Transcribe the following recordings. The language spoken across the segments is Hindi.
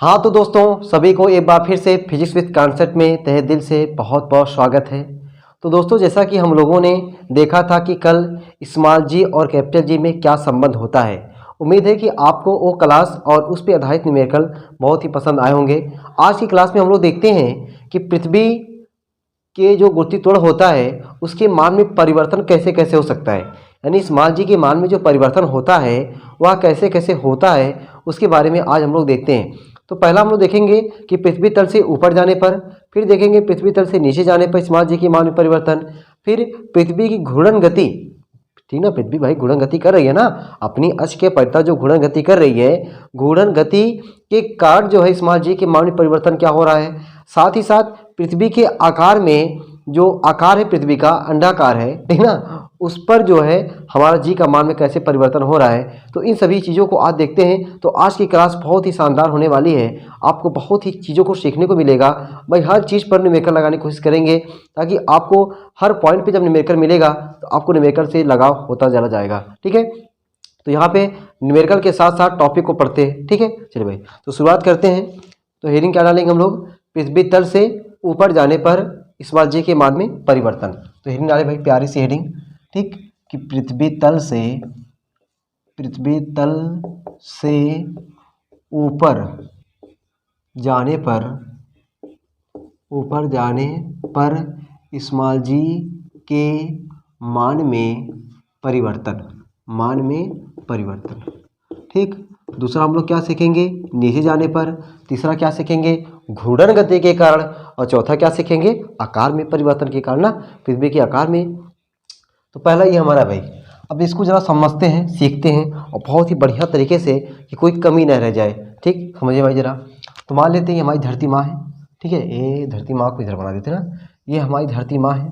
हाँ तो दोस्तों, सभी को एक बार फिर से फिजिक्स विद कॉन्सेप्ट में तहे दिल से बहुत बहुत स्वागत है। तो दोस्तों, जैसा कि हम लोगों ने देखा था कि कल स्मॉल जी और कैपिटल जी में क्या संबंध होता है। उम्मीद है कि आपको वो क्लास और उस पर आधारित न्यूमेरिकल बहुत ही पसंद आए होंगे। आज की क्लास में हम लोग देखते हैं कि पृथ्वी के जो गुरुत्वाकर्षण होता है उसके मान में परिवर्तन कैसे कैसे हो सकता है, यानी स्मॉल जी के मान में जो परिवर्तन होता है वह कैसे कैसे होता है, उसके बारे में आज हम लोग देखते हैं। तो पहला हम लोग देखेंगे कि पृथ्वी तल से ऊपर जाने पर, फिर देखेंगे पृथ्वी तल से नीचे जाने पर स्मॉल जी के मान में परिवर्तन, फिर पृथ्वी की घूर्णन गति। ठीक ना, पृथ्वी भाई घूर्णन गति कर रही है ना, अपनी अक्ष के परितः जो घूर्णन गति कर रही है, घूर्णन गति के कारण जो है स्मॉल जी के मान में परिवर्तन क्या हो रहा है। साथ ही साथ पृथ्वी के आकार में जो आकार है पृथ्वी का अंडाकार है, ठीक ना, उस पर जो है हमारा जी का मान में कैसे परिवर्तन हो रहा है। तो इन सभी चीज़ों को आज देखते हैं। तो आज की क्लास बहुत ही शानदार होने वाली है, आपको बहुत ही चीज़ों को सीखने को मिलेगा। भाई हर चीज़ पर न्यूमेरिकल लगाने की कोशिश करेंगे ताकि आपको हर पॉइंट पे जब न्यूमेरिकल मिलेगा तो आपको न्यूमेरिकल से लगाव होता चला जाएगा। ठीक है, तो यहाँ पे न्यूमेरिकल के साथ साथ टॉपिक को पढ़ते हैं। ठीक है, चलिए भाई तो शुरुआत करते हैं। तो हेडिंग क्या डालेंगे हम लोग, पृथ्वी तल से ऊपर जाने पर स्मॉल जी के मान में परिवर्तन। तो हेडिंग डाले भाई प्यारी सी हेडिंग, ठीक, कि पृथ्वी तल से ऊपर जाने पर स्मॉल जी के मान में परिवर्तन। ठीक, दूसरा हम लोग क्या सीखेंगे, नीचे जाने पर। तीसरा क्या सीखेंगे, घूर्णन गति के कारण। और चौथा क्या सीखेंगे, आकार में परिवर्तन के कारण ना, पृथ्वी के आकार में। तो पहला ये हमारा भाई, अब इसको जरा समझते हैं, सीखते हैं और बहुत ही बढ़िया तरीके से कि कोई कमी न रह जाए। ठीक, समझिए भाई जरा। तो मान लेते हैं हमारी धरती माँ है। ठीक है, ये धरती माँ को इधर बना देते हैं ना, ये हमारी धरती माँ है।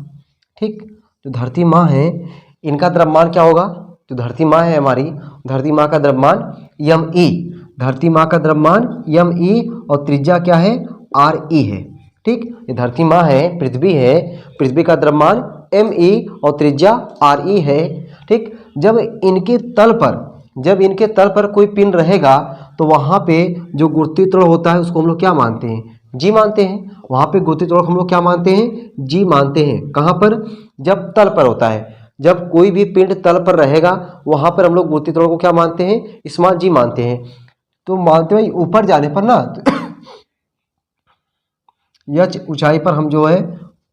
ठीक, जो धरती माँ है इनका द्रव्यमान क्या होगा, जो धरती माँ है हमारी, धरती माँ का द्रव्यमान m e, धरती माँ का द्रव्यमान m e और त्रिज्या क्या है, r e है। ठीक, ये धरती माँ है, पृथ्वी है, पृथ्वी का द्रव्यमान m e और त्रिज्या r e है। ठीक, जब इनके तल पर कोई पिंड रहेगा तो वहाँ पे जो गुरुत्वाकर्षण होता है उसको हम लोग क्या मानते हैं, जी मानते हैं। वहाँ पे गुरुत्वाकर्षण हम लोग क्या मानते हैं, जी मानते हैं। कहाँ पर, जब तल पर होता है, जब कोई भी पिंड तल पर रहेगा वहाँ पर हम लोग गुरुत्वाकर्षण को क्या मानते हैं, स्मॉल जी मानते हैं। तो मानते हैं ऊपर जाने पर ना, तो यह ऊंचाई पर हम जो है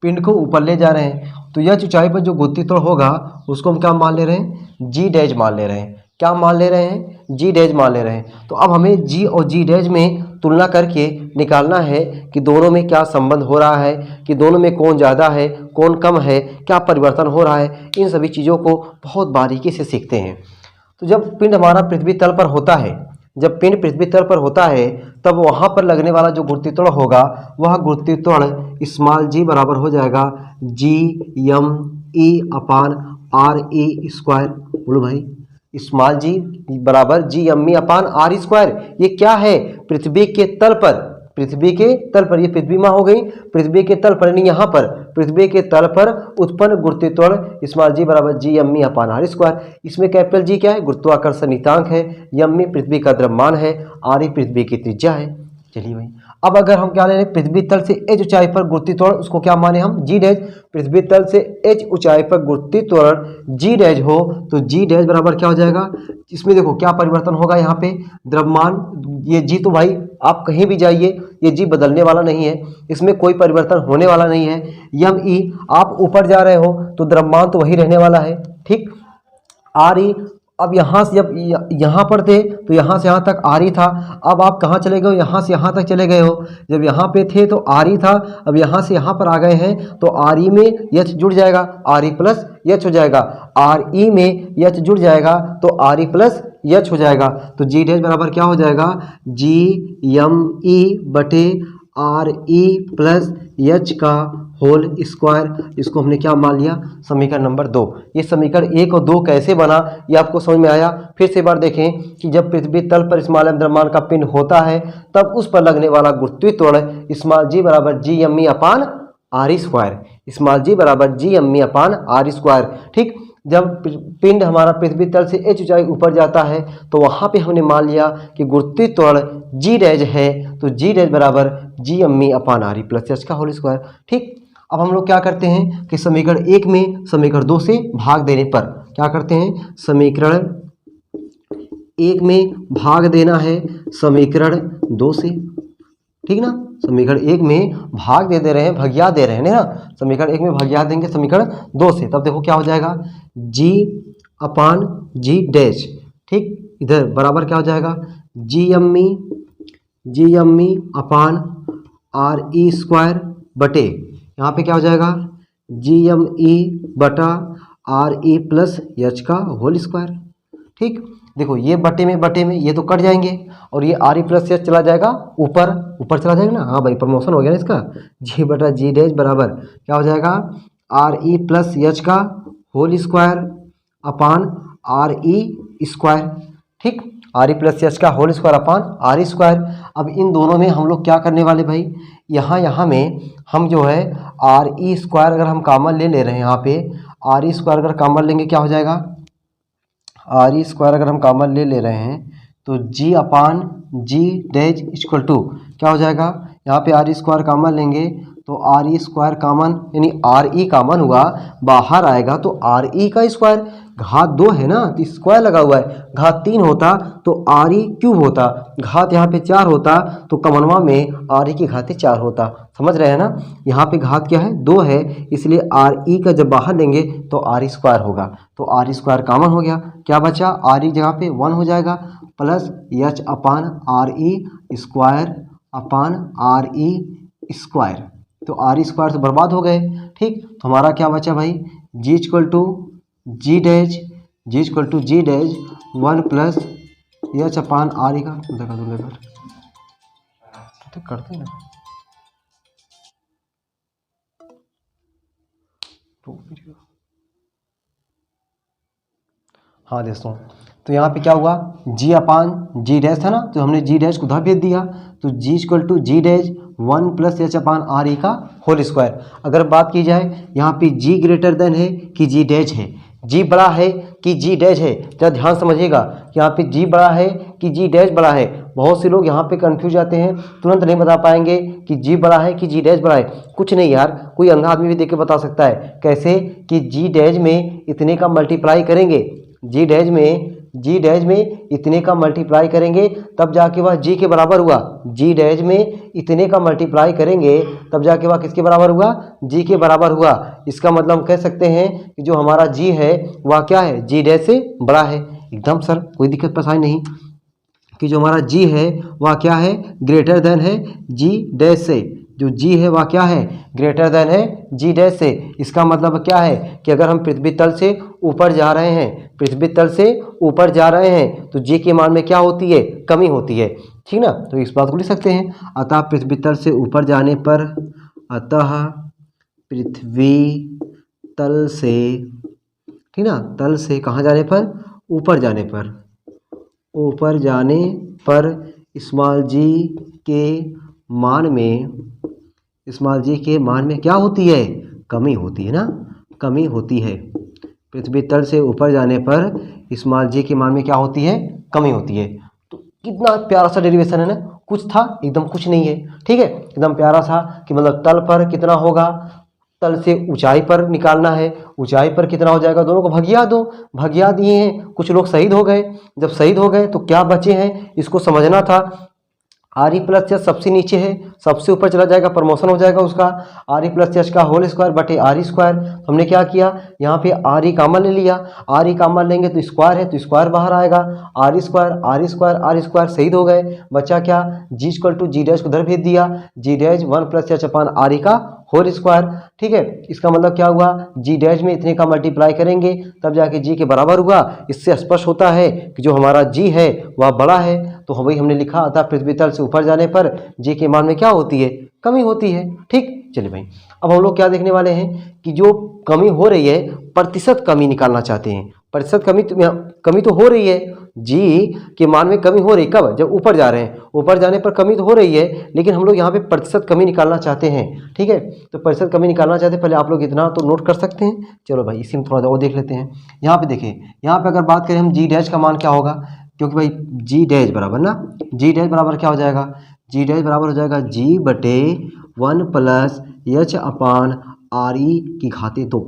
पिंड को ऊपर ले जा रहे हैं, तो यह ऊंचाई पर जो गुरुत्वाकर्षण होगा उसको हम क्या मान ले रहे हैं, जी डैश मान ले रहे हैं। क्या मान ले रहे हैं, जी डैश मान ले रहे हैं। तो अब हमें जी और जी डैश में तुलना करके निकालना है कि दोनों में क्या संबंध हो रहा है, कि दोनों में कौन ज़्यादा है कौन कम है, क्या परिवर्तन हो रहा है। इन सभी चीज़ों को बहुत बारीकी से सीखते हैं। तो जब पिंड हमारा पृथ्वी तल पर होता है, जब पिंड पृथ्वी तल पर होता है तब वहाँ पर लगने वाला जो गुरुत्वाकर्षण होगा वह गुरुत्वाकर्षण स्मॉल जी बराबर हो जाएगा G_m_e/r² बोलो भाई, स्मॉल जी बराबर G_m_e/r²। ये क्या है, पृथ्वी के तल पर, ये पृथ्वी माँ हो गई, पृथ्वी के तल पर, यानी यहाँ पर पृथ्वी के तल पर उत्पन्न गुरुत्वाकर्षण स्मॉल जी बराबर G_m_e/r²। इसमें कैपिटल जी क्या है, गुरुत्वाकर्षणितांक है, m पृथ्वी का द्रव्यमान है, r पृथ्वी की त्रिज्या है। चलिए भाई, अब अगर हम क्या ले रहे हैं, पृथ्वी तल से h ऊंचाई पर गुरुत्वाकर्षण, उसको क्या माने हम, जी डैश। पृथ्वी तल से h ऊंचाई पर गुरुत्वाकर्षण जी डैश हो तो जी डैश बराबर क्या हो जाएगा, इसमें देखो क्या परिवर्तन होगा, यहाँ पे द्रव्यमान, ये जी तो भाई आप कहीं भी जाइए ये जी बदलने वाला नहीं है, इसमें कोई परिवर्तन होने वाला नहीं है। m e, आप ऊपर जा रहे हो तो द्रव्यमान तो वही रहने वाला है। ठीक, r e, अब यहाँ से जब यहाँ पर थे तो यहाँ से यहाँ तक r e था, अब आप कहाँ चले गए हो, यहाँ से यहाँ तक चले गए हो। जब यहाँ पे थे तो r e था, अब यहाँ से यहाँ पर आ गए हैं तो r e में h जुड़ जाएगा, r e प्लस h हो जाएगा, r e में h जुड़ जाएगा तो r e प्लस h हो जाएगा। तो जी डैश बराबर क्या हो जाएगा, G_m_e/r_e प्लस h का होल स्क्वायर। इसको हमने क्या मान लिया, समीकरण नंबर 2। ये समीकरण 1 और 2 कैसे बना ये आपको समझ में आया। फिर से एक बार देखें कि जब पृथ्वी तल पर स्मॉल m द्रव्यमान का पिंड होता है तब उस पर लगने वाला गुरुत्वाकर्षण स्मॉल जी बराबर G_m_e/r², स्मॉल जी बराबर G_m_e/r²। ठीक, जब पिंड हमारा पृथ्वी तल से h ऊंचाई ऊपर जाता है तो वहाँ पे हमने मान लिया कि गुरुत्वीय त्वरण g डैश है, तो g डैश बराबर g m/r + h का होल स्क्वायर। ठीक, अब हम लोग क्या करते हैं कि समीकरण 1 में समीकरण 2 से भाग देने पर क्या करते हैं, समीकरण 1 में भाग देना है समीकरण 2 से। ठीक ना, समीकरण 1 में भाग दे रहे हैं, भगिया दे रहे हैं ना, समीकरण 1 में भगिया देंगे समीकरण 2 से, तब देखो क्या हो जाएगा g/g डैश। ठीक, इधर बराबर क्या हो जाएगा g m/r² बटे यहाँ पे क्या हो जाएगा g m/r + h का होल स्क्वायर। ठीक, देखो ये बटे में ये तो कट जाएंगे और ये r + h चला जाएगा ऊपर चला जाएगा ना। हाँ भाई, प्रमोशन हो गया ना इसका। g/g डैश बराबर क्या हो जाएगा r + h का होल स्क्वायर अपान r²। ठीक, r + h का होल स्क्वायर अपान r²। अब इन दोनों में हम लोग क्या करने वाले भाई, यहाँ में हम जो है r² अगर हम कॉमन ले रहे हैं, यहाँ पे r² अगर कॉमन लेंगे क्या हो जाएगा, r² अगर हम कॉमन ले रहे हैं तो g/g डैश इक्वल टू क्या हो जाएगा, यहाँ पे r² कॉमन लेंगे तो r² कॉमन यानी re कॉमन हुआ, बाहर आएगा तो re का स्क्वायर, घात 2 है ना तो स्क्वायर लगा हुआ है, घात 3 होता तो re³ होता, घात यहाँ पे 4 होता तो कॉमनवा में re की घात 4 होता। समझ रहे हैं ना, यहाँ पे घात क्या है 2 है, इसलिए re का जब बाहर लेंगे तो r² होगा, तो r² कॉमन हो गया, क्या बचा re जगह पे 1 हो जाएगा प्लस h/re² अपान re², तो r² तो बर्बाद हो गए। ठीक, तो हमारा क्या बचा भाई g = g dash 1 plus h/re का तो करते ना। हाँ दोस्तों, तो यहाँ पे क्या हुआ g/g डैश था ना, तो हमने g डैश को उधर भेज दिया, तो g = g dash 1 plus h/re का होल स्क्वायर। अगर बात की जाए यहाँ पे g ग्रेटर देन है कि g डैश है, g बड़ा है कि g डैश है, जरा ध्यान समझिएगा कि यहाँ पे g बड़ा है कि g डैश बड़ा है। बहुत से लोग यहाँ पे कंफ्यूज जाते हैं, तुरंत नहीं बता पाएंगे कि g बड़ा है कि g डैश बड़ा है। कुछ नहीं यार, कोई अंधा आदमी भी देख के बता सकता है, कैसे कि g डैश में इतने का मल्टीप्लाई करेंगे, g डैश में इतने का मल्टीप्लाई करेंगे तब जाके वह g के बराबर हुआ, g डैश में इतने का मल्टीप्लाई करेंगे तब जाके वह किसके बराबर हुआ, g के बराबर हुआ। इसका मतलब हम कह सकते हैं कि जो हमारा g है वह क्या है, g डैश से बड़ा है। एकदम सर, कोई दिक्कत परेशानी नहीं कि जो हमारा g है वह क्या है, ग्रेटर देन है g डैश से, जो g है वह क्या है, ग्रेटर देन है g डैश से। इसका मतलब क्या है कि अगर हम पृथ्वी तल से ऊपर जा रहे हैं, तो g के मान में क्या होती है, कमी होती है। ठीक ना, तो इस बात को लिख सकते हैं, अतः पृथ्वी तल से ऊपर जाने पर, अतः पृथ्वी तल से, ठीक ना, तल से कहाँ जाने पर, ऊपर जाने पर स्मॉल g के मान में क्या होती है, कमी होती है ना, कमी होती है। पृथ्वी तल से ऊपर जाने पर स्मॉल g के मान में क्या होती है, कमी होती है। तो कितना प्यारा सा डेरिवेशन है ना, कुछ था एकदम कुछ नहीं है। ठीक है, एकदम प्यारा सा कि मतलब तल पर कितना होगा, तल से ऊंचाई पर निकालना है, ऊंचाई पर कितना हो जाएगा, दोनों को भगिया दो, भगिया दिए हैं। कुछ लोग शहीद हो गए, जब शहीद हो गए तो क्या बचे हैं, इसको समझना था। re + h सबसे नीचे है, सबसे ऊपर चला जाएगा, प्रमोशन हो जाएगा उसका, re + h का होल स्क्वायर बटे r²। हमने क्या किया, यहाँ पे re कॉमन ले लिया, re कॉमन लेंगे तो स्क्वायर है तो स्क्वायर बाहर आएगा, r² शहीद हो गए, बचा क्या, g = g डैश को उधर भेज दिया, g डैश 1 प्लस h/re का होल स्क्वायर। ठीक है, इसका मतलब क्या हुआ, g डैश में इतने का मल्टीप्लाई करेंगे तब जाके g के बराबर हुआ। इससे स्पष्ट होता है कि जो हमारा g है वह बड़ा है। तो वही हमने लिखा, अतः पृथ्वी तल से ऊपर जाने पर g के मान में क्या होती है, कमी होती है। ठीक, चलिए भाई, अब हम लोग क्या देखने वाले हैं कि जो कमी हो रही है प्रतिशत कमी निकालना चाहते हैं। प्रतिशत कमी तो हो रही है, जी के मान में कमी हो रही, कब? जब ऊपर जा रहे हैं, ऊपर जाने पर कमी तो हो रही है, लेकिन हम लोग यहाँ पे प्रतिशत कमी निकालना चाहते हैं। ठीक है, तो प्रतिशत कमी निकालना चाहते हैं, पहले आप लोग इतना तो नोट कर सकते हैं। चलो भाई इसी में थोड़ा और देख लेते हैं। यहाँ पे देखिए, यहाँ पे अगर बात करें हम जी डैश का मान क्या होगा, क्योंकि भाई जी डैश बराबर ना, जी डैश बराबर क्या हो जाएगा, जी डैश बराबर हो जाएगा जी बटे 1 प्लस एच अपान आर ई की घाते 2।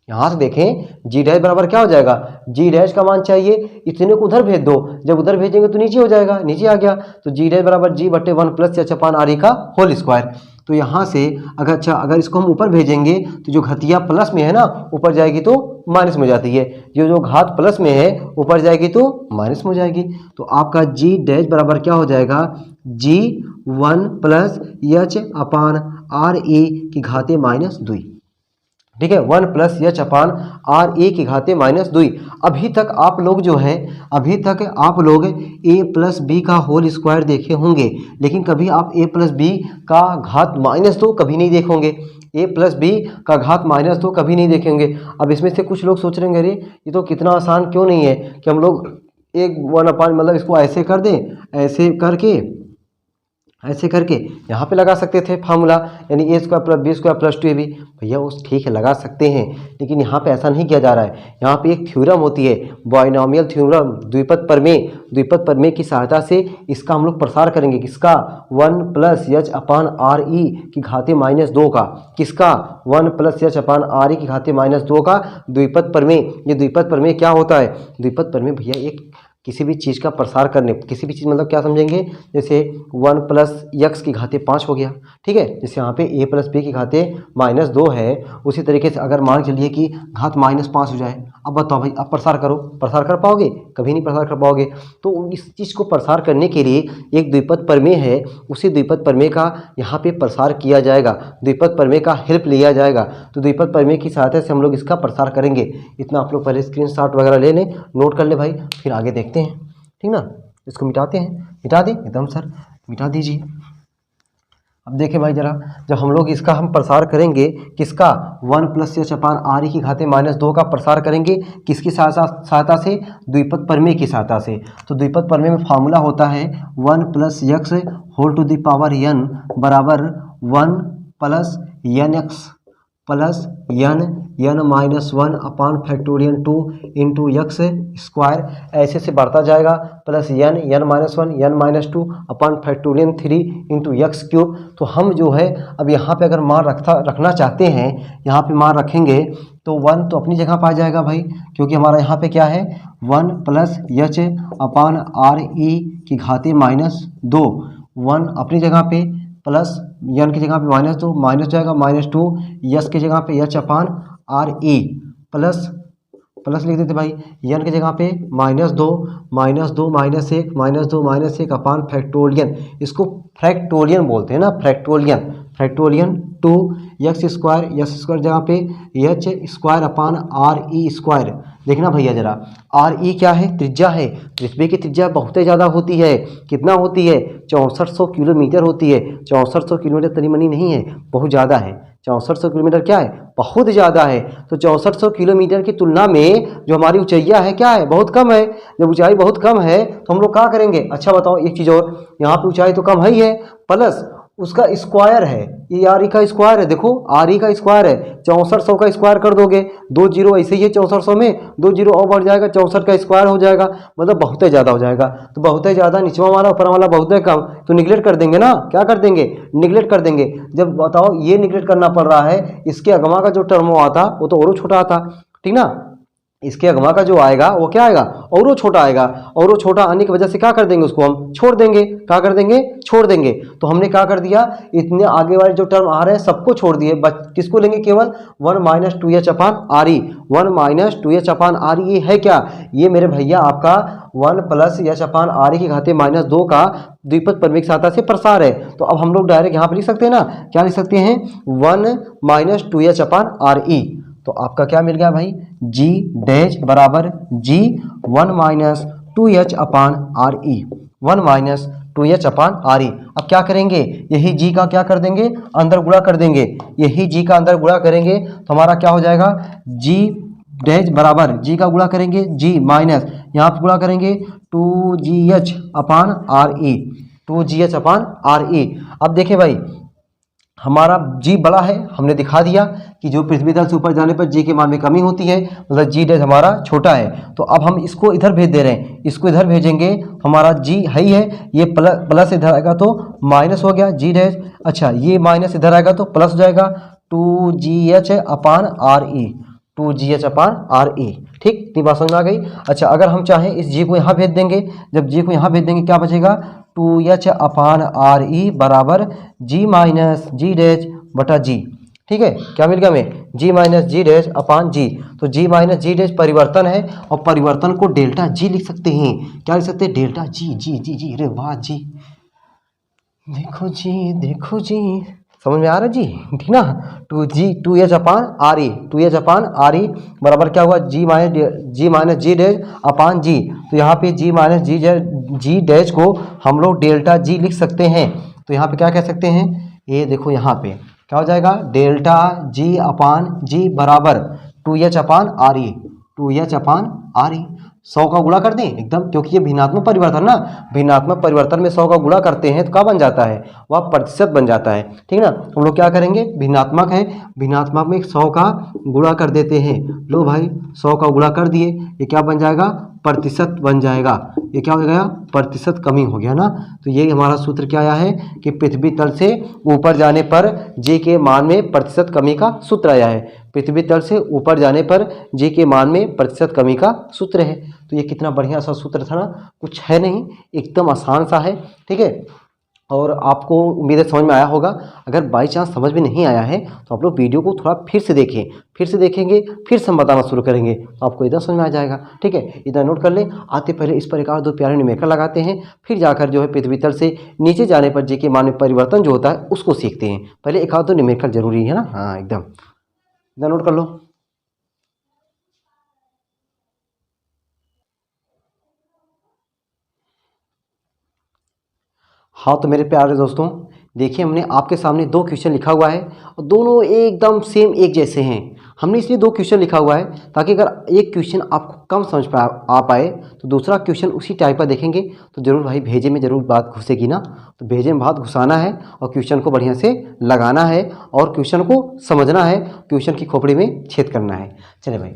यहाँ से देखें जी डैश बराबर क्या हो जाएगा, जी डैश का मान चाहिए, इतने को उधर भेज दो, जब उधर भेजेंगे तो नीचे हो जाएगा, नीचे आ गया, तो जी डैश बराबर जी बटे 1 प्लस एच अपान आर ई का होल स्क्वायर। तो यहाँ से अगर इसको हम ऊपर भेजेंगे तो जो घातिया प्लस में है ना ऊपर जाएगी तो माइनस में हो जाती है, जो घात प्लस में है ऊपर जाएगी तो माइनस में हो जाएगी। तो आपका जी डैश बराबर क्या हो जाएगा, जी 1 plus H upon R A की घाते -2। ठीक है, 1 plus H upon R A की घाते -2। अभी तक आप लोग जो है, अभी तक आप लोग ए प्लस बी का होल स्क्वायर देखे होंगे, लेकिन कभी आप ए प्लस बी का घात -2 कभी नहीं देखोगे, ए प्लस बी का घात -2 कभी नहीं देखेंगे। अब इसमें से कुछ लोग सोच रहे हैं अरे ये तो कितना आसान क्यों नहीं है कि हम लोग एक 1 अपान मतलब इसको ऐसे कर दें, ऐसे करके यहाँ पे लगा सकते थे फार्मूला, यानी a square plus b square plus 2ab। भैया उस ठीक है लगा सकते हैं, लेकिन यहाँ पे ऐसा नहीं किया जा रहा है। यहाँ पे एक थ्योरम होती है, बायनॉमियल थ्योरम, द्विपद प्रमेय की सहायता से इसका हम लोग प्रसार करेंगे। किसका? 1 प्लस एच अपान आर ई की घाते -2 का। किसका? 1 प्लस एच अपान आर ई की घाते -2 का द्विपद प्रमेय। ये द्विपद प्रमेय क्या होता है? द्विपद प्रमेय भैया एक किसी भी चीज़ का प्रसार करने, किसी भी चीज़ मतलब क्या समझेंगे, जैसे 1 प्लस एक्स की घाते 5 हो गया। ठीक है, जैसे यहाँ पे a प्लस बी की घाते -2 है, उसी तरीके से अगर मान चलिए कि घात -5 हो जाए, अब बताओ भाई अब प्रसार करो, प्रसार कर पाओगे? कभी नहीं प्रसार कर पाओगे। तो इस चीज़ को प्रसार करने के लिए एक द्विपद प्रमेय है, उसी द्विपद प्रमेय का यहाँ पे प्रसार किया जाएगा, द्विपद प्रमेय का हेल्प लिया जाएगा। तो द्विपद प्रमेय की सहायता से हम लोग इसका प्रसार करेंगे। इतना आप लोग पहले स्क्रीनशॉट वगैरह ले लें, नोट कर ले भाई, फिर आगे देखते हैं। ठीक ना, इसको मिटाते हैं, मिटा दें एकदम सर, मिटा दीजिए। अब देखें भाई जरा, जब हम लोग इसका हम प्रसार करेंगे, किसका? 1 प्लस एच अपान आर ई की घाते -2 का प्रसार करेंगे, किसकी सहायता से? द्विपद प्रमेय की सहायता से। तो द्विपद प्रमेय में फार्मूला होता है 1 plus x whole to the power n बराबर 1 plus n x plus n -1 upon factorial 2 into x square, ऐसे से बढ़ता जाएगा, plus n -1 n -2 upon factorial 3 into x cube. तो हम जो है अब यहाँ पे अगर मान रखना चाहते हैं, यहाँ पे मान रखेंगे तो 1 तो अपनी जगह पर आ जाएगा भाई, क्योंकि हमारा यहाँ पे क्या है 1 प्लस एच अपान आर ई की घाते -2, 1 अपनी जगह पे प्लस एन की जगह पे -2 माइनस जाएगा, -2 यस की जगह पे एच अपान आर ई प्लस लिख देते भाई, एन की जगह पे -2 -1 अपान फैक्टोरियल, इसको फैक्टोरियल बोलते हैं ना, फैक्टोरियल 2 एक्स स्क्वायर जगह पे H square upon R E square. देखना भैया जरा, आर ई क्या है? त्रिज्या है। पृथ्वी की त्रिज्या बहुत ही ज़्यादा होती है। कितना होती है? 6400 किलोमीटर होती है। 6400 किलोमीटर तनी मनी नहीं है, बहुत ज़्यादा है। 6400 किलोमीटर क्या है? बहुत ज़्यादा है। तो 6400 किलोमीटर की तुलना में जो हमारी ऊंचाइयाँ है क्या है? बहुत कम है। जब ऊंचाई बहुत कम है तो हम लोग क्या करेंगे? अच्छा बताओ एक चीज़ और, यहाँ पे ऊंचाई तो कम है ही है, प्लस उसका स्क्वायर है, ये आर ई का स्क्वायर है। देखो आर ई का स्क्वायर है, 6400 का स्क्वायर कर दोगे, 2 जीरो ऐसे ही है 6400 में, 2 जीरो और बढ़ जाएगा, 64 का स्क्वायर हो जाएगा, मतलब बहुत ही ज़्यादा हो जाएगा। तो बहुत ही ज़्यादा निचवा वाला ऊपर वाला बहुत ही कम, तो निगलेक्ट कर देंगे ना, क्या कर देंगे? निगलेक्ट कर देंगे। जब बताओ ये निगलेक्ट करना पड़ रहा है, इसके अगवा का जो टर्म आता वो तो और छोटा आता, ठीक ना, इसके अगवा का जो आएगा वो क्या आएगा? और वो छोटा आएगा, और वो छोटा आने की वजह से क्या कर देंगे? उसको हम छोड़ देंगे। क्या कर देंगे? छोड़ देंगे। तो हमने क्या कर दिया, इतने आगे वाले जो टर्म आ रहे हैं सबको छोड़ दिए, किसको लेंगे? केवल 1 - 2h अपान आर ई। 1 - 2h अपान आर ई है क्या? ये मेरे भैया आपका 1 प्लस एच अपान आर ई की घाते -2 का द्विपद प्रमेय की सहायता से प्रसार है। तो अब हम लोग डायरेक्ट यहाँ पर लिख सकते हैं ना, क्या लिख सकते हैं? 1 - 2h अपान आर ई। तो आपका क्या मिल गया भाई? जी डैश बराबर जी 1 - 2h अपान आर ई। 1 माइनस 2h अपान आर ई। अब क्या करेंगे, यही g का क्या कर देंगे, अंदर गुणा कर देंगे। यही g का अंदर गुणा करेंगे तो हमारा क्या हो जाएगा, g डैश बराबर g का गुणा करेंगे g माइनस यहाँ पे गुणा करेंगे 2gh अपान आर ई, 2gh अपान आर ई। अब देखें भाई, हमारा g बड़ा है, हमने दिखा दिया कि जो पृथ्वी तल से ऊपर जाने पर g के मान में कमी होती है, मतलब g डैश हमारा छोटा है। तो अब हम इसको इधर भेज दे रहे हैं, इसको इधर भेजेंगे, हमारा g है ही है, ये प्लस इधर आएगा तो माइनस हो गया g डैश। अच्छा, ये माइनस इधर आएगा तो प्लस हो जाएगा 2gh अपान आर ई, 2gh अपान आर ई। ठीक, इतनी बात समझ में आ गई। अच्छा, अगर हम चाहें इस g को यहाँ भेज देंगे, जब g को यहाँ भेज देंगे क्या बचेगा, 2h अपान आर ई बराबर g माइनस जी डैश बटा g। ठीक है, क्या मिल गया हमें, g माइनस जी डैश अपान g। तो g माइनस जी डैश परिवर्तन है और परिवर्तन को डेल्टा g लिख सकते हैं। क्या लिख सकते हैं, डेल्टा g। जी जी जी, अरे वाह जी, देखो जी देखो जी, समझ में आ रहा है जी, ठीक ना। 2h अपान आर ई, 2h अपान आर ई बराबर क्या हुआ, g माइनस जी डैश अपान g। तो यहाँ पे g माइनस जी डैश को हम लोग डेल्टा g लिख सकते हैं। तो यहाँ पे क्या कह सकते हैं, ये देखो यहाँ पे क्या हो जाएगा, डेल्टा g अपान g बराबर 2h अपान आर ई, 2h अपान आर ई। 100 का गुणा कर दें एकदम, क्योंकि ये भिन्नात्मक परिवर्तन ना, भिन्नात्मक परिवर्तन में 100 का गुणा करते हैं तो क्या बन जाता है, वह प्रतिशत बन जाता है। ठीक ना, हम लोग क्या करेंगे, भिन्नात्मक है, भिन्नात्मक में 100 का गुणा कर देते हैं। लो भाई, 100 का गुणा कर दिए, ये क्या बन जाएगा, प्रतिशत बन जाएगा। ये क्या हो गया, प्रतिशत कमी हो गया ना। तो ये हमारा सूत्र क्या आया है कि पृथ्वी तल से ऊपर जाने पर g के मान में प्रतिशत कमी का सूत्र आया है। पृथ्वी तल से ऊपर जाने पर g के मान में प्रतिशत कमी का सूत्र है। तो ये कितना बढ़िया सा सूत्र था ना, कुछ है नहीं, एकदम आसान सा है। ठीक है, और आपको उम्मीद है समझ में आया होगा। अगर बाई चांस समझ में नहीं आया है तो आप लोग वीडियो को थोड़ा फिर से देखें, फिर से देखेंगे, फिर से हम बताना शुरू करेंगे तो आपको इधर समझ में आ जाएगा। ठीक है, इधर नोट कर लें। आते पहले इस पर एक आध दो प्यारे न्यूमेरिकल लगाते हैं, फिर जाकर जो है पृथ्वी तल से नीचे जाने पर जी के मान में परिवर्तन जो होता है उसको सीखते हैं। पहले एक आध दो न्यूमेरिकल जरूरी है ना, हाँ एकदम, इधर नोट कर लो। हाँ तो मेरे प्यारे दोस्तों, देखिए हमने आपके सामने दो क्वेश्चन लिखा हुआ है और दोनों एकदम सेम एक जैसे हैं। हमने इसलिए दो क्वेश्चन लिखा हुआ है ताकि अगर एक क्वेश्चन आपको कम समझ आ पाए तो दूसरा क्वेश्चन उसी टाइप का देखेंगे तो जरूर भाई भेजे में जरूर बात घुसेगी ना। तो भेजे में बात घुसाना है और क्वेश्चन को बढ़िया से लगाना है और क्वेश्चन को समझना है, क्वेश्चन की खोपड़ी में छेद करना है। चले भाई,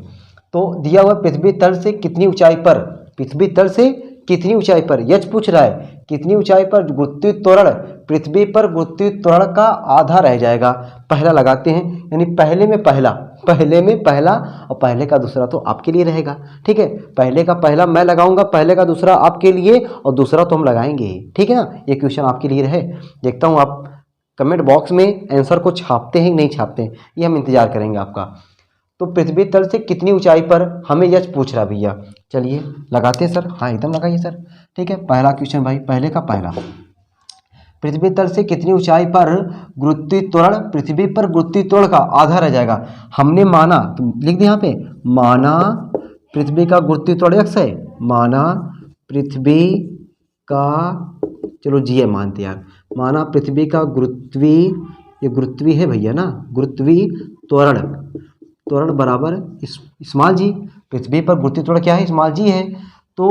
तो दिया हुआ पृथ्वी तल से कितनी ऊंचाई पर, पृथ्वी तल से कितनी ऊंचाई पर, यच पूछ रहा है कितनी ऊंचाई पर गुरुत्वीय त्वरण, पृथ्वी पर गुरुत्वीय त्वरण का आधा रह जाएगा। पहला लगाते हैं, यानी पहले में पहला और पहले का दूसरा तो आपके लिए रहेगा। ठीक है, पहले का पहला मैं लगाऊंगा, पहले का दूसरा आपके लिए और दूसरा तो हम लगाएंगे। ठीक है ना, ये क्वेश्चन आपके लिए रहे। देखता हूँ आप कमेंट बॉक्स में आंसर को छापते हैं नहीं छापते हैं, ये हम इंतजार करेंगे आपका। तो पृथ्वी तल से कितनी ऊंचाई पर हमें यच पूछ रहा भैया, चलिए लगाते हैं सर। हाँ एकदम लगाइए सर। ठीक है, पहला क्वेश्चन भाई, पहले का पहला, पृथ्वी तल से कितनी ऊंचाई पर गुरुत्वीय त्वरण, पृथ्वी पर गुरुत्वीय त्वरण का आधा रह जाएगा। हमने माना, तो लिख दिया यहाँ पे, माना पृथ्वी का गुरुत्वीय त्वरण x है, माना पृथ्वी का, चलो जी है मानते यार, माना पृथ्वी का गुरुत्वीय, ये गुरुत्वीय है भैया ना, गुरुत्वीय त्वरण बराबर स्मॉल जी। पृथ्वी पर गुरुत्वीय त्वरण क्या है, स्मॉल जी है। तो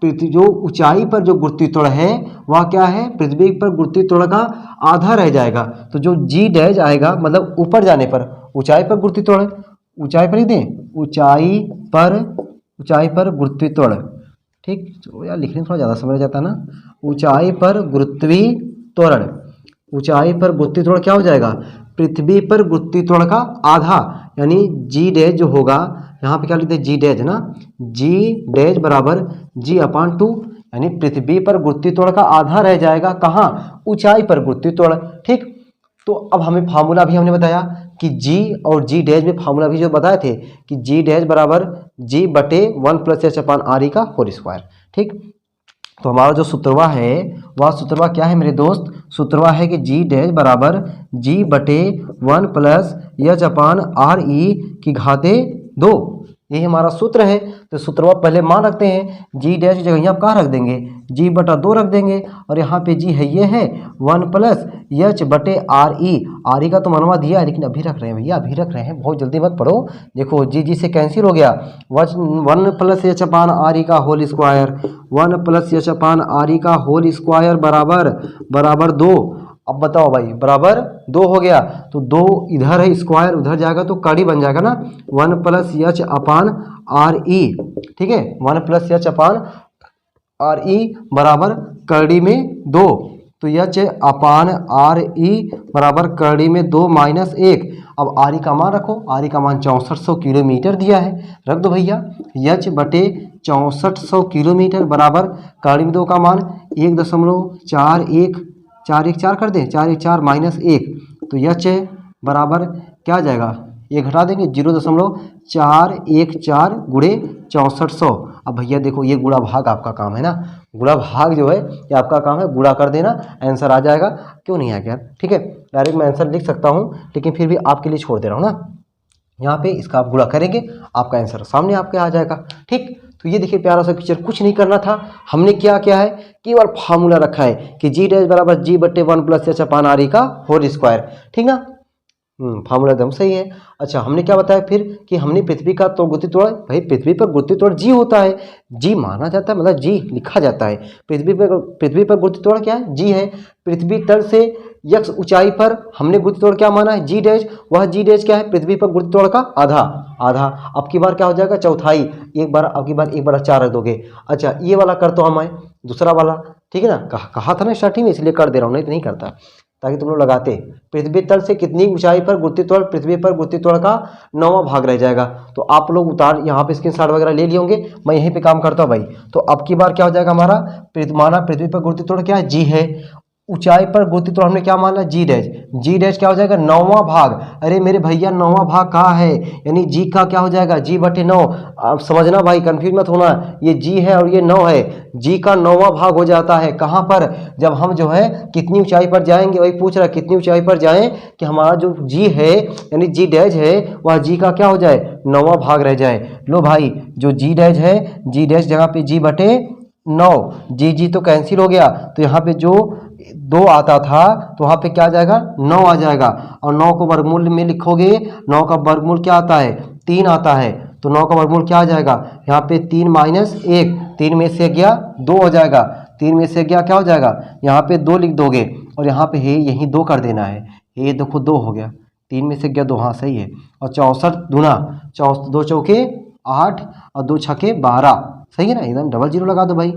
पृथ्वी जो ऊंचाई पर जो गुरुत्वीय त्वरण है वह क्या है, पृथ्वी पर गुरुत्वीय त्वरण का आधा रह जाएगा। तो जो जी डैश आएगा, मतलब ऊपर जाने पर, ऊंचाई पर गुरुत्वीय त्वरण, ऊंचाई पर लिख दें, ऊंचाई पर गुरुत्वीय त्वरण। ठीक, चलो यार लिखने में थोड़ा ज़्यादा समझ जाता ना। ऊंचाई पर गुरुत्वीय त्वरण, ऊंचाई पर गुरुत्वीय त्वरण क्या हो जाएगा, पृथ्वी पर गुरुत्वीय त्वरण का आधा, यानी जी डैश जो होगा, यहाँ पे क्या लिखते हैं जी डैश ना, जी डैश बराबर जी अपान 2, यानी पृथ्वी पर गुरुत्वीय त्वरण का आधा रह जाएगा कहाँ, ऊंचाई पर गुरुत्वीय त्वरण। ठीक, तो अब हमें फार्मूला भी हमने बताया कि जी और जी डैश में फार्मूला भी जो बताए थे कि जी डैश बराबर जी बटे 1 + h अपान आर ई का होल स्क्वायर। ठीक, तो हमारा जो सूत्रवा है वह सूत्रवा क्या है मेरे दोस्त, सूत्रवा है कि जी डैश बराबर जी बटे 1 + h अपान आर ई की घाते 2। यही हमारा सूत्र है। तो सूत्र में पहले मान रखते हैं, जी डैश की जगह यहाँ कहाँ रख देंगे, जी बटा 2 रख देंगे, और यहाँ पे जी है, ये है 1 प्लस एच बटे आर ई का तो मनवा दिया है, लेकिन अभी रख रहे हैं भैया, अभी रख रहे हैं, बहुत जल्दी मत पढ़ो। देखो जी से कैंसिल हो गया, 1 प्लस एच अपान आर ई का होल स्क्वायर, 1 प्लस एच अपान आर ई का होल स्क्वायर बराबर 2। अब बताओ भाई, बराबर 2 हो गया, तो 2 इधर है, स्क्वायर उधर जाएगा तो कड़ी बन जाएगा ना, 1 प्लस एच अपान आर ई, ठीक है, 1 प्लस एच अपान आर ई बराबर कड़ी में 2, तो एच अपान आर ई बराबर कड़ी में 2 माइनस 1। अब आर ई का मान रखो, आर ई का मान 6400 किलोमीटर दिया है, रख दो भैया, एच बटे 6400 किलोमीटर बराबर कड़ी में 2 का मान 1.41, 4 कर दें, 4 1 4 माइनस 1, तो एच बराबर क्या आ जाएगा, ये घटा देंगे 0.414 गुणे 6400। अब भैया देखो, ये गुणा भाग आपका काम है ना, गुणा भाग जो है ये आपका काम है, गुणा कर देना, आंसर आ जाएगा। क्यों नहीं आएगा यार, ठीक है, डायरेक्ट मैं आंसर लिख सकता हूँ, लेकिन फिर भी आपके लिए छोड़ दे रहा हूँ ना, यहाँ पे इसका आप गुणा करेंगे, आपका आंसर सामने आपके आ जाएगा, ठीक। तो ये देखिए प्यारा सा पिक्चर, कुछ नहीं करना था, हमने क्या है, केवल फार्मूला रखा है कि जी डैश बराबर जी बट्टे 1 प्लस एच अपान आर ई का होल स्क्वायर, ठीक ना, फार्मूला एकदम सही है। अच्छा, हमने क्या बताया फिर कि हमने पृथ्वी का तो गुरुत्व त्वरण, भाई पृथ्वी पर गुरुत्व त्वरण जी होता है, जी माना जाता है, मतलब जी लिखा जाता है, पृथ्वी पर गुरुत्व त्वरण क्या है, जी है। पृथ्वी तल से यक्ष ऊंचाई पर हमने गुरुत्व त्वरण क्या माना है, जी डैश, वह जी डैश क्या है, पृथ्वी पर गुरुत्व त्वरण का आधा। अब की बार क्या हो जाएगा, चौथाई, अब की बार 1/4 रख दोगे। अच्छा, ये वाला कर तो हमें दूसरा वाला, ठीक है ना, कहा था ना स्टार्टिंग में, इसलिए कर दे रहा हूँ, नहीं तो नहीं करता, ताकि तुम लोग लगाते। पृथ्वी तल से कितनी ऊंचाई पर गुरुत्व त्वरण, पृथ्वी पर गुरुत्व त्वरण का 9वां भाग रह जाएगा। तो आप लोग उतार यहाँ पे स्क्रीनशॉट वगैरह ले लिए होंगे, मैं यहीं पे काम करता हूँ भाई। तो अब की बार क्या हो जाएगा हमारा, माना पृथ्वी पर गुरुत्व त्वरण क्या है, जी है, ऊंचाई पर गुरुत्व त्वरण हमने क्या माना, जी डैश, जी डैश क्या हो जाएगा, 9वां भाग। अरे मेरे भैया 9वां भाग कहाँ है, यानी जी का क्या हो जाएगा, जी बटे 9। आप समझना भाई, कंफ्यूज मत होना, ये जी है और ये 9 है, जी का 9वां भाग हो जाता है कहाँ पर, जब हम जो है कितनी ऊंचाई पर जाएंगे, वही पूछ रहा है कितनी ऊंचाई पर जाएं, कि हमारा जो जी है यानी जी डैश है, वह जी का क्या हो जाए, 9वां भाग रह जाए। लो भाई, जो जी डैश है, जी डैश जगह पे जी बटे 9, जी तो कैंसिल हो गया, तो यहाँ पे जो 2 आता था तो वहाँ पे क्या आ जाएगा, 9 आ जाएगा, और 9 को वर्गमूल में लिखोगे, 9 का वर्गमूल क्या आता है, 3 आता है, तो 9 का वर्गमूल क्या आ जाएगा, यहाँ पे 3 माइनस 1, 3 में से गया 2 हो जाएगा, 3 में से गया क्या हो जाएगा, यहाँ पे 2 लिख दोगे, और यहाँ पे है यहीं 2 कर देना है, ये देखो 2 हो गया, 3 में से गया 2, हाँ सही है, और 64 दूना 2 चौके 8 और 2 छके 12, सही है ना, एकदम डबल जीरो लगा दो भाई।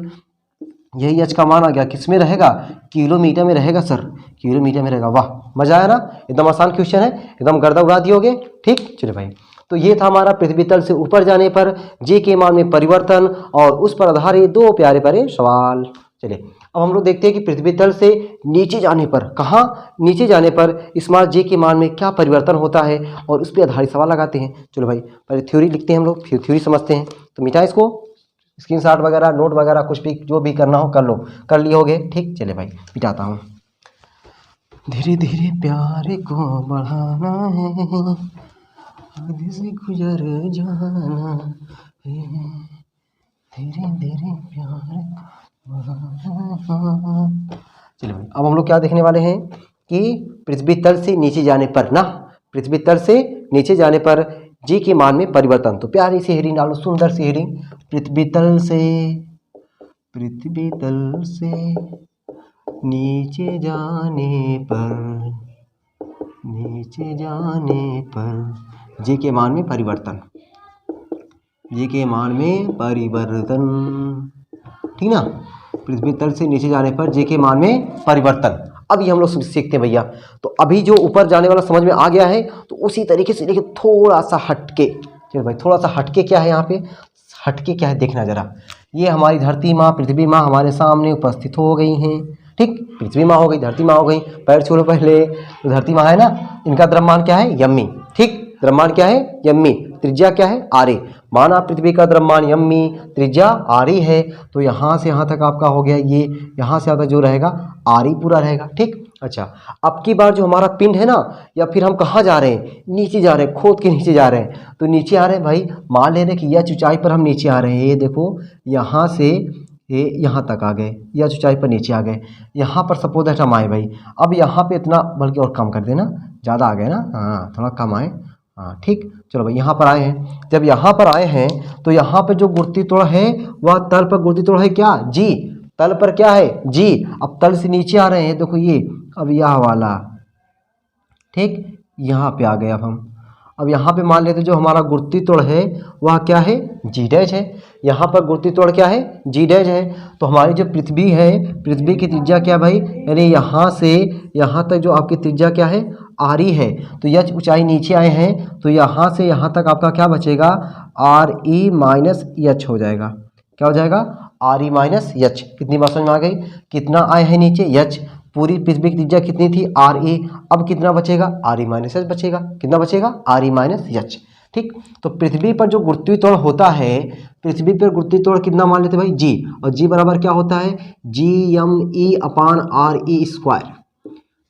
यही एच का मान आ गया, किस में रहेगा, किलोमीटर में रहेगा सर, किलोमीटर में रहेगा। वाह, मजा आया ना, एकदम आसान क्वेश्चन है, एकदम गर्दा उड़ा दियोगे, ठीक। चलिए भाई, तो ये था हमारा पृथ्वी तल से ऊपर जाने पर जे के मान में परिवर्तन और उस पर आधारित 2 प्यारे प्यारे सवाल। चलिए अब हम लोग देखते हैं कि पृथ्वी तल से नीचे जाने पर, कहाँ नीचे जाने पर स्मॉल जे के मान में क्या परिवर्तन होता है, और उस पर आधारित सवाल लगाते हैं। चलो भाई, पहले थ्योरी लिखते हैं हम लोग, फिर थ्योरी समझते हैं। तो मिटा इसको, स्क्रीनशॉट वगैरह नोट वगैरह कुछ भी जो भी करना हो कर लो, कर लिए होगे, ठीक। चले भाई मिटाता हूँ। धीरे धीरे प्यार को बढ़ाना है, आगे से गुजर जाना है, धीरे धीरे प्यार बढ़ाना। चलिए भाई, अब हम लोग क्या देखने वाले हैं कि पृथ्वी तल से नीचे जाने पर ना, पृथ्वी तल से नीचे जाने पर जी के मान में परिवर्तन। तो प्यारी सी हेडिंग डालो, सुंदर सी हेडिंग, पृथ्वी तल से नीचे जाने पर जी के मान में परिवर्तन, जी के मान में परिवर्तन, ठीक ना। पृथ्वी तल से नीचे जाने पर जी के मान में परिवर्तन। अब ये हम लोग सीखते हैं भैया। तो अभी जो ऊपर जाने वाला समझ में आ गया है, तो उसी तरीके से देखिए थोड़ा सा हटके, चलो भाई थोड़ा सा हटके क्या है, यहाँ पे हटके क्या है देखना जरा। ये हमारी धरती माँ, पृथ्वी माँ हमारे सामने उपस्थित हो गई हैं, ठीक। पृथ्वी माँ हो गई, धरती माँ हो गई, पैर छोड़ो पहले, तो धरती माँ है ना, इनका द्रव्यमान क्या है, यम्मी, ठीक। द्रव्यमान क्या है, यम्मी, त्रिज्या क्या है, आरे। माना पृथ्वी का द्रव्यमान यम्मी, त्रिज्या आरी है, तो यहाँ से यहाँ तक आपका हो गया, ये यहाँ से यहाँ तक जो रहेगा आरी पूरा रहेगा, ठीक। अच्छा, अब की बार जो हमारा पिंड है ना, या फिर हम कहाँ जा रहे हैं, नीचे जा रहे हैं, खोद के नीचे जा रहे हैं। तो नीचे आ रहे हैं भाई, मान ले रहे हैं कि यह ऊंचाई पर हम नीचे आ रहे हैं। ये देखो यहाँ से ये यहाँ तक आ गए, यह ऊंचाई पर नीचे आ गए। यहाँ पर सपोज दैट हम आए भाई, अब यहाँ पे इतना, बल्कि और कम कर देना, ज़्यादा आ गए ना, हाँ थोड़ा कम आए, हाँ ठीक। चलो भाई यहाँ पर आए हैं, जब यहाँ पर आए हैं तो यहाँ पे जो गुरुत्वीय त्वरण है वह तल पर गुरुत्वीय त्वरण है क्या, जी। तल पर क्या है, जी। अब तल से नीचे आ रहे हैं, देखो ये, अब यह वाला, ठीक, यहाँ पे आ गए। अब यहाँ पे मान लेते जो हमारा गुरुत्वीय त्वरण है वह क्या है, जी डैश है। यहाँ पर गुरुत्वीय त्वरण क्या है, जी डैश है। तो हमारी जो पृथ्वी है, पृथ्वी की त्रिज्या क्या भाई, यानी यहाँ से यहाँ तक जो आपकी त्रिज्या क्या है, आर ई है। तो यह ऊंचाई नीचे आए हैं, तो यहाँ से यहाँ तक आपका क्या बचेगा, आर ई माइनस एच हो जाएगा। क्या हो जाएगा, आर ई माइनस एच। कितनी बात समझ में आ गई, कितना आए हैं नीचे, एच। पूरी पृथ्वी की त्रिज्या कितनी थी, आर ई। अब कितना बचेगा, आर ई माइनस एच बचेगा। कितना बचेगा, आर ई माइनस एच, ठीक। तो पृथ्वी पर जो गुरुत्वीय त्वरण होता है, पृथ्वी पर गुरुत्वीय त्वरण कितना मान लेते भाई, जी। और जी बराबर क्या होता है, G M E upon R E square,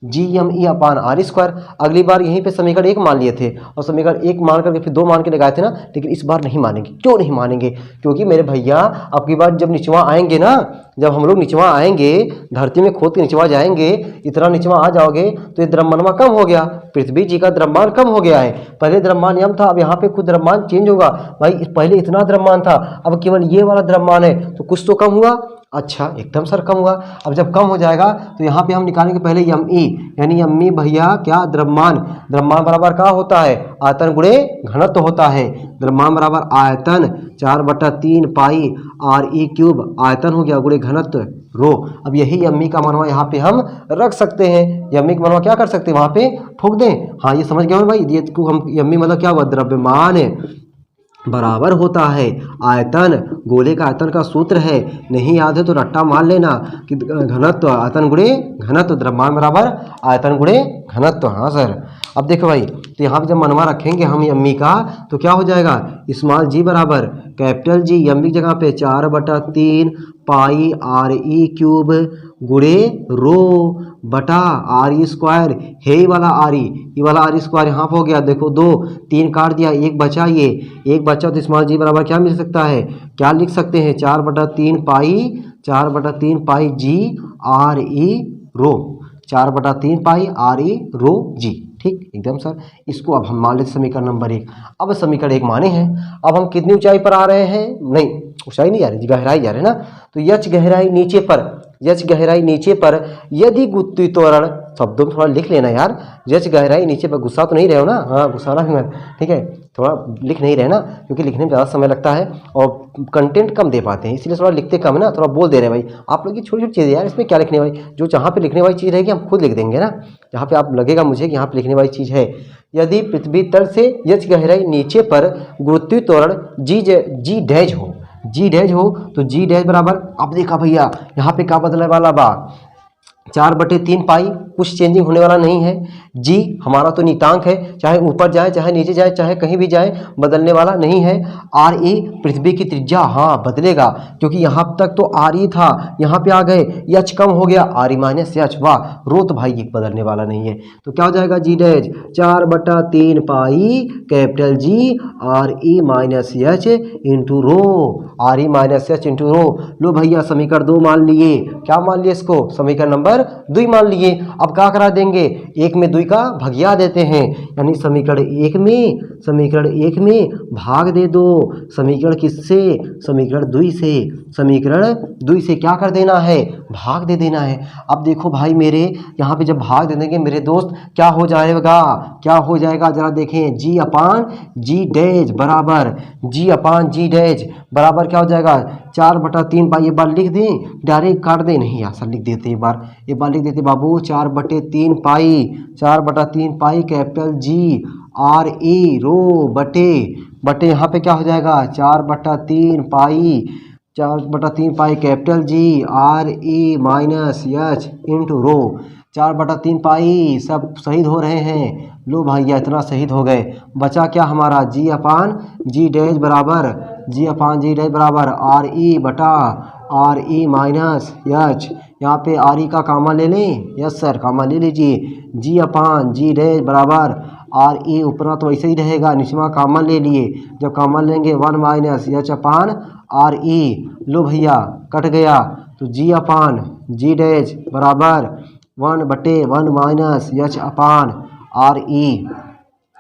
G M E upon R square. अगली बार यहीं पे समीकरण 1 मान लिए थे, और समीकरण 1 मान करके फिर 2 मान के लगाए थे ना, लेकिन इस बार नहीं मानेंगे। क्यों नहीं मानेंगे, क्योंकि मेरे भैया अब की बार जब निचवा आएंगे ना, जब हम लोग निचवा आएंगे, धरती में खोद के निचवा जाएंगे, इतना निचवा आ जाओगे तो ये द्रव्यमान कम हो गया, पृथ्वी जी का द्रव्यमान कम हो गया है। पहले द्रव्यमान यम था, अब यहाँ पे खुद द्रव्यमान चेंज होगा भाई। पहले इतना द्रव्यमान था, अब केवल ये वाला द्रव्यमान है, तो कुछ तो कम हुआ। अच्छा, एकदम सर कम हुआ। अब जब कम हो जाएगा तो यहाँ पे हम निकालेंगे पहले एम ई, यानी एम ई भैया क्या, द्रव्यमान। द्रव्यमान बराबर क्या होता है, आयतन गुणे घनत्व होता है। द्रव्यमान बराबर आयतन 4/3 पाई आर ई क्यूब, आयतन हो गया, गुणे घनत्व रो। अब यही एम ई का मानवा यहाँ पे हम रख सकते हैं। एम ई का मानवा क्या कर सकते हैं, वहाँ पे ठोक दें। हाँ ये समझ गए भाई, ये हम एम ई मतलब क्या हुआ, द्रव्यमान बराबर होता है आयतन, गोले का आयतन का सूत्र है, नहीं याद है तो रट्टा मान लेना कि घनत्व आयतन गुणे घनत्व, द्रव्यमान बराबर आयतन गुणे घनत्व। हाँ सर, अब देखो भाई, तो यहाँ पे जब मनवा रखेंगे हम एम का, तो क्या हो जाएगा, स्मॉल जी बराबर कैपिटल जी, एम की जगह पे 4/3 पाई आर ई क्यूब गुणे रो बटा आर ई स्क्वायर है, ये वाला आर ई, ये वाला आर ई स्क्वायर यहाँ पर हो गया। देखो 2 3 काट दिया, एक बचा, ये एक बचा, तो स्मॉल जी बराबर क्या मिल सकता है, क्या लिख सकते हैं, 4/3 पाई जी आर ई रो, 4/3 पाई आर ई रो जी, ठीक एकदम सर। इसको अब हम मान लेते समीकरण नंबर 1। अब समीकरण 1 माने हैं, अब हम कितनी ऊंचाई पर आ रहे हैं, नहीं ऊंचाई नहीं जा रही, गहराई जा रहे हैं ना। तो यच गहराई नीचे पर, यच गहराई नीचे पर यदि गुरुत्वीय त्वरण, शब्दों में थोड़ा लिख लेना यार, यच गहराई नीचे पर, गुस्सा तो नहीं रहे हो ना, हाँ गुस्सा ना, ठीक है, थोड़ा लिख नहीं रहे ना, क्योंकि लिखने में ज़्यादा समय लगता है और कंटेंट कम दे पाते हैं, इसलिए थोड़ा लिखते कम है ना, थोड़ा बोल दे रहे हैं भाई। आप लोग की छोटी छोटी चीज़ें यार, इसमें क्या लिखने वाली, जो जहाँ पे लिखने वाली चीज़ रहेगी हम खुद लिख देंगे ना, जहाँ पे आप लगेगा मुझे कि यहाँ पे लिखने वाली चीज़ है। यदि पृथ्वी तल से यच गहराई नीचे पर गुरुत्वीय त्वरण जी डैश हो, जी डैश हो, तो जी डैश बराबर, अब देखा भैया यहाँ पे क्या बदलने वाला बा, 4/3 पाई, कुछ चेंजिंग होने वाला नहीं है। जी हमारा तो नियतांक है, चाहे ऊपर जाए चाहे नीचे जाए चाहे कहीं भी जाए, बदलने वाला नहीं है। आर ई पृथ्वी की त्रिज्या, हाँ बदलेगा, क्योंकि यहाँ तक तो आर ई था, यहाँ पे आ गए एच कम हो गया, आर ई माइनस एच, वाह। रो तो भाई ये बदलने वाला नहीं है, तो क्या हो जाएगा, G dash 4/3 pi capital G R E minus H into rho, R E minus H into rho. लो भैया समीकरण 2 मान लिए, क्या मान लिए इसको, समीकरण नंबर 2 मान लिए। अब क्या करा देंगे, 1 में 2 का भगिया देते हैं, यानी समीकरण 1 में भाग दे दो, समीकरण किससे, समीकरण 2 से, समीकरण 2 से क्या कर देना है, भाग दे देना है। अब देखो भाई मेरे, यहाँ पे जब भाग दे देंगे मेरे दोस्त, क्या हो जाएगा, क्या हो जाएगा जरा देखें, जी अपान जी डैश बराबर, जी अपान जी डैश बराबर क्या हो जाएगा, 4/3 पाई, एक बार लिख दें, डायरेक्ट काट दें, नहीं यार सर लिख देते, एक बार लिख देते बाबू, 4/3 पाई कैपिटल जी आर ई रो बटे यहाँ पे क्या हो जाएगा, 4/3 pi capital G R E minus H into रो, 4/3 पाई, सब शहीद हो रहे हैं। लो भैया इतना शहीद हो गए, बचा क्या हमारा, जी अपान जी डैश बराबर आर ई बटा आर ई माइनस एच, यहाँ पे आर ई का कामा ले लें, यस सर कामा ले लीजिए, जी अपान जी डैश बराबर आर ई ऊपरा तो वैसे ही रहेगा, निचवा कामन ले लिए, जब कामन लेंगे 1 माइनस एच अपान आर ई, लो भैया कट गया, तो जी अपान जी डैश बराबर 1/1 माइनस एच अपान आर ई,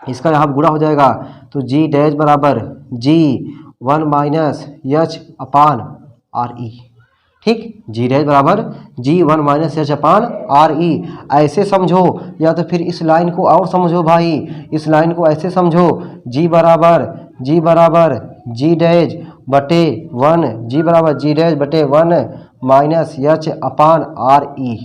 इसका यहाँ गुणा हो जाएगा, तो जी डैश बराबर जी 1 माइनस एच अपान आर ई, ठीक, जी डैश बराबर जी 1 माइनस एच अपान आर ई। ऐसे समझो या तो फिर इस लाइन को और समझो भाई, इस लाइन को ऐसे समझो, जी बराबर जी डैश बटे 1, जी बराबर जी डैश बटे 1 माइनस एच अपान आर ई,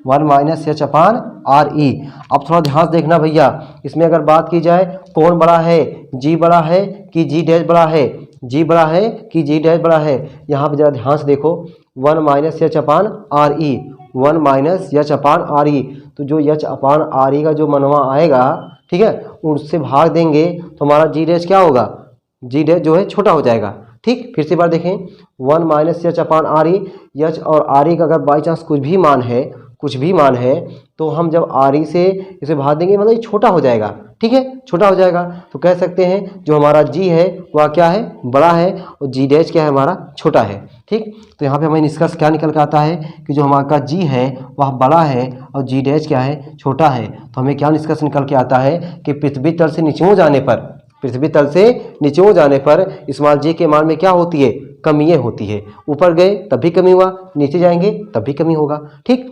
1 माइनस एच अपान आर ई। अब थोड़ा ध्यान से देखना भैया, इसमें अगर बात की जाए कौन बड़ा है, जी बड़ा है कि जी डैश बड़ा है, जी बड़ा है कि जी डैश बड़ा है, यहाँ पे जरा ध्यान से देखो, 1 माइनस एच अपान आर ई, 1 माइनस एच अपान आर ई, तो जो एच अपान आर ई का जो मनवा आएगा, ठीक है, उससे भाग देंगे तो हमारा जी डैश क्या होगा, जी डैश जो है छोटा हो जाएगा, ठीक। फिर से बार देखें, 1 माइनस एच अपान आर ई, एच और आर ई का अगर बाई चांस कुछ भी मान है तो हम जब आर ई से इसे भाग देंगे मतलब ये छोटा हो जाएगा, ठीक है, छोटा हो जाएगा, तो कह सकते हैं जो हमारा जी है वह क्या है, बड़ा है, और जी डैश क्या है हमारा छोटा है, ठीक। तो यहाँ पे हमें निष्कर्ष क्या निकल के आता है कि जो हमारा जी है वह बड़ा है और जी डैश क्या है, छोटा है। तो हमें क्या निष्कर्ष निकल के आता है कि पृथ्वी तल से नीचे हो जाने पर स्मॉल जी के मान में क्या होती है, कमियाँ होती है, ऊपर गए तब भी कमी हुआ, नीचे जाएंगे तब भी कमी होगा, ठीक।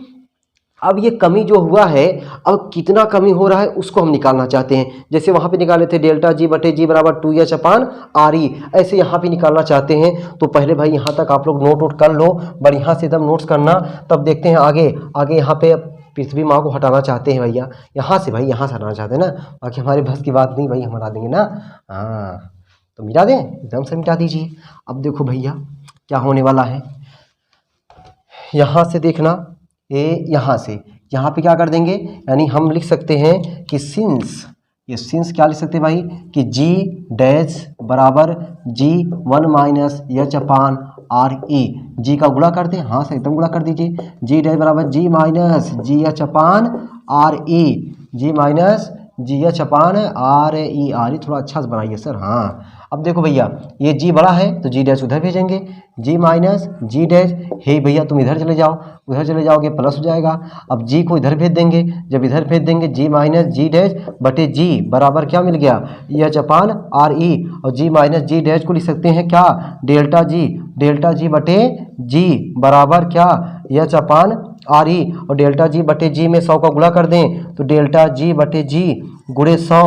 अब ये कमी जो हुआ है, अब कितना कमी हो रहा है उसको हम निकालना चाहते हैं, जैसे वहाँ पे निकाले थे डेल्टा जी बटे जी बराबर 2h अपान आर ई, ऐसे यहाँ भी निकालना चाहते हैं। तो पहले भाई यहाँ तक आप लोग नोट कर लो, बढ़िया से एकदम नोट्स करना, तब देखते हैं आगे यहाँ पे पृथ्वी माँ को हटाना चाहते हैं भैया, यहाँ से हटाना चाहते हैं ना, बाकी हमारे बस की बात नहीं भाई, हम हटा देंगे ना, हाँ तो मिटा दें, एकदम से मिटा दीजिए। अब देखो भैया क्या होने वाला है, यहाँ से देखना, यहाँ पे क्या कर देंगे, यानी हम लिख सकते हैं कि सिंस क्या लिख सकते हैं भाई कि जी डैश बराबर जी 1 माइनस एच अपान आर ई, जी का गुणा कर दें, हाँ से एकदम गुणा कर दीजिए, जी डैश बराबर जी माइनस जी एच अपान आर ई, जी माइनस जी एच अपान आर ई, आर ई थोड़ा अच्छा से बनाइए सर, हाँ। अब देखो भैया ये जी बड़ा है तो जी डैश उधर भेजेंगे, जी माइनस जी डैश, हे भैया तुम इधर चले जाओ, उधर चले जाओगे प्लस हो जाएगा, अब जी को इधर भेज देंगे, जब इधर भेज देंगे जी माइनस जी डैश बटे जी बराबर क्या मिल गया, एच अपान आर ई, और जी माइनस जी डैश को लिख सकते हैं क्या, डेल्टा जी बटे जी बराबर क्या, एच अपान आर ई, और डेल्टा जी बटे जी में 100 का गुणा कर दें तो डेल्टा जी बटे जी गुणे 100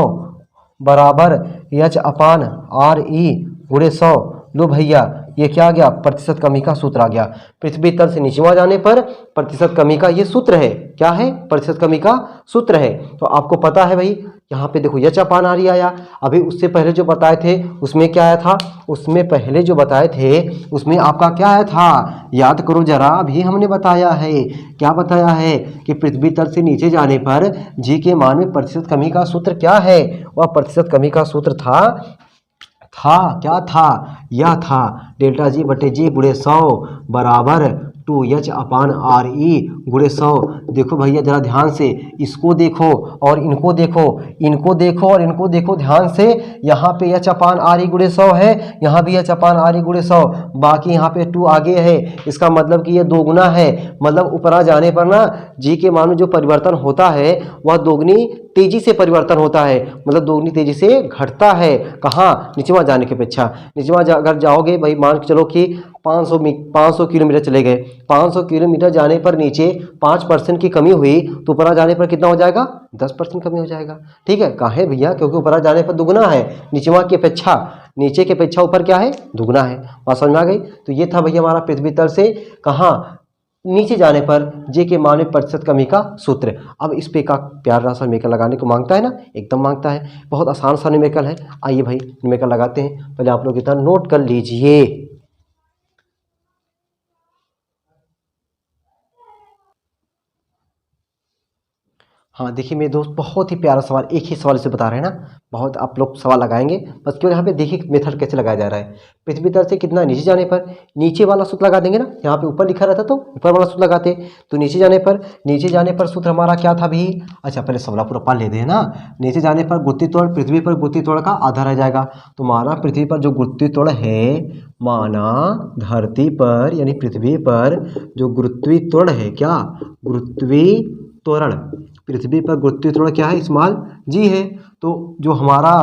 बराबर एच अपान आर ई गुणे 100। लो भैया ये क्या आ गया, प्रतिशत कमी का सूत्र आ गया, पृथ्वी तल से नीचे जाने पर प्रतिशत कमी का ये सूत्र है, क्या है, प्रतिशत कमी का सूत्र है। तो आपको पता है भाई, यहाँ पे देखो एच अपान आर ई आया, अभी उससे पहले जो बताए थे उसमें क्या आया था, उसमें पहले जो बताए थे उसमें आपका क्या आया था, याद करो जरा, अभी हमने बताया है, क्या बताया है कि पृथ्वी तल से नीचे जाने पर जी के मान में प्रतिशत कमी का सूत्र क्या है, वह प्रतिशत कमी का सूत्र क्या था, यह था डेल्टा जी बटे जी गुणे 100 बराबर 2h अपान आर ई गुणे 100। देखो भैया जरा ध्यान से इसको देखो और इनको देखो ध्यान से, यहाँ पे h अपान आर ई गुणे 100 है, यहाँ भी h अपान आर ई गुणे 100, बाकी यहाँ पे 2 आगे है, इसका मतलब कि ये दोगुना है, मतलब ऊपर आ जाने पर ना जी के मान में जो परिवर्तन होता है वह दोगुनी तेजी से परिवर्तन होता है, मतलब दोगुनी तेजी से घटता है, कहाँ, नीचवा जाने की अपेक्षा, अगर जाओगे भाई, मान के चलो कि 500 किलोमीटर चले गए, 500 किलोमीटर जाने पर नीचे 5% की कमी हुई तो ऊपर जाने पर कितना हो जाएगा, 10% कमी हो जाएगा, ठीक है, काहे भैया, क्योंकि ऊपर जाने पर दुगुना है, नीचे की अपेक्षा ऊपर क्या है, दुगुना है, बात समझ में आ गई। तो ये था भैया हमारा पृथ्वी तल से कहाँ, नीचे जाने पर जे के मान में प्रतिशत कमी का सूत्र। अब इस पे का प्यारा सा न्यूमेरिकल लगाने को मांगता है ना, एकदम मांगता है, बहुत आसान सा न्यूमेरिकल है, आइए भाई न्यूमेरिकल लगाते हैं, पहले आप लोग इतना नोट कर लीजिए। हाँ देखिए मेरे दोस्त, बहुत ही प्यारा सवाल, एक ही सवाल से बता रहे हैं ना, बहुत आप लोग सवाल लगाएंगे बस। क्यों, यहाँ पे देखिए मेथड कैसे लगाया जा रहा है। पृथ्वी तल से कितना नीचे जाने पर, नीचे वाला सूत्र लगा देंगे ना, यहाँ पे ऊपर लिखा रहता तो ऊपर वाला सूत्र लगाते, तो नीचे जाने पर सूत्र हमारा क्या था भी। अच्छा पहले सवाल पूरा पढ़ लेते हैं ना। नीचे जाने पर गुरुत्वीय त्वरण, पृथ्वी पर गुरुत्वीय त्वरण का आधा रह जाएगा। तो माना पृथ्वी पर जो गुरुत्वीय त्वरण है, माना धरती पर यानी पृथ्वी पर जो गुरुत्वीय त्वरण है, क्या गुरुत्वीय त्वरण, पृथ्वी पर गुरुत्वीय त्वरण क्या है, स्मॉल जी है। तो जो हमारा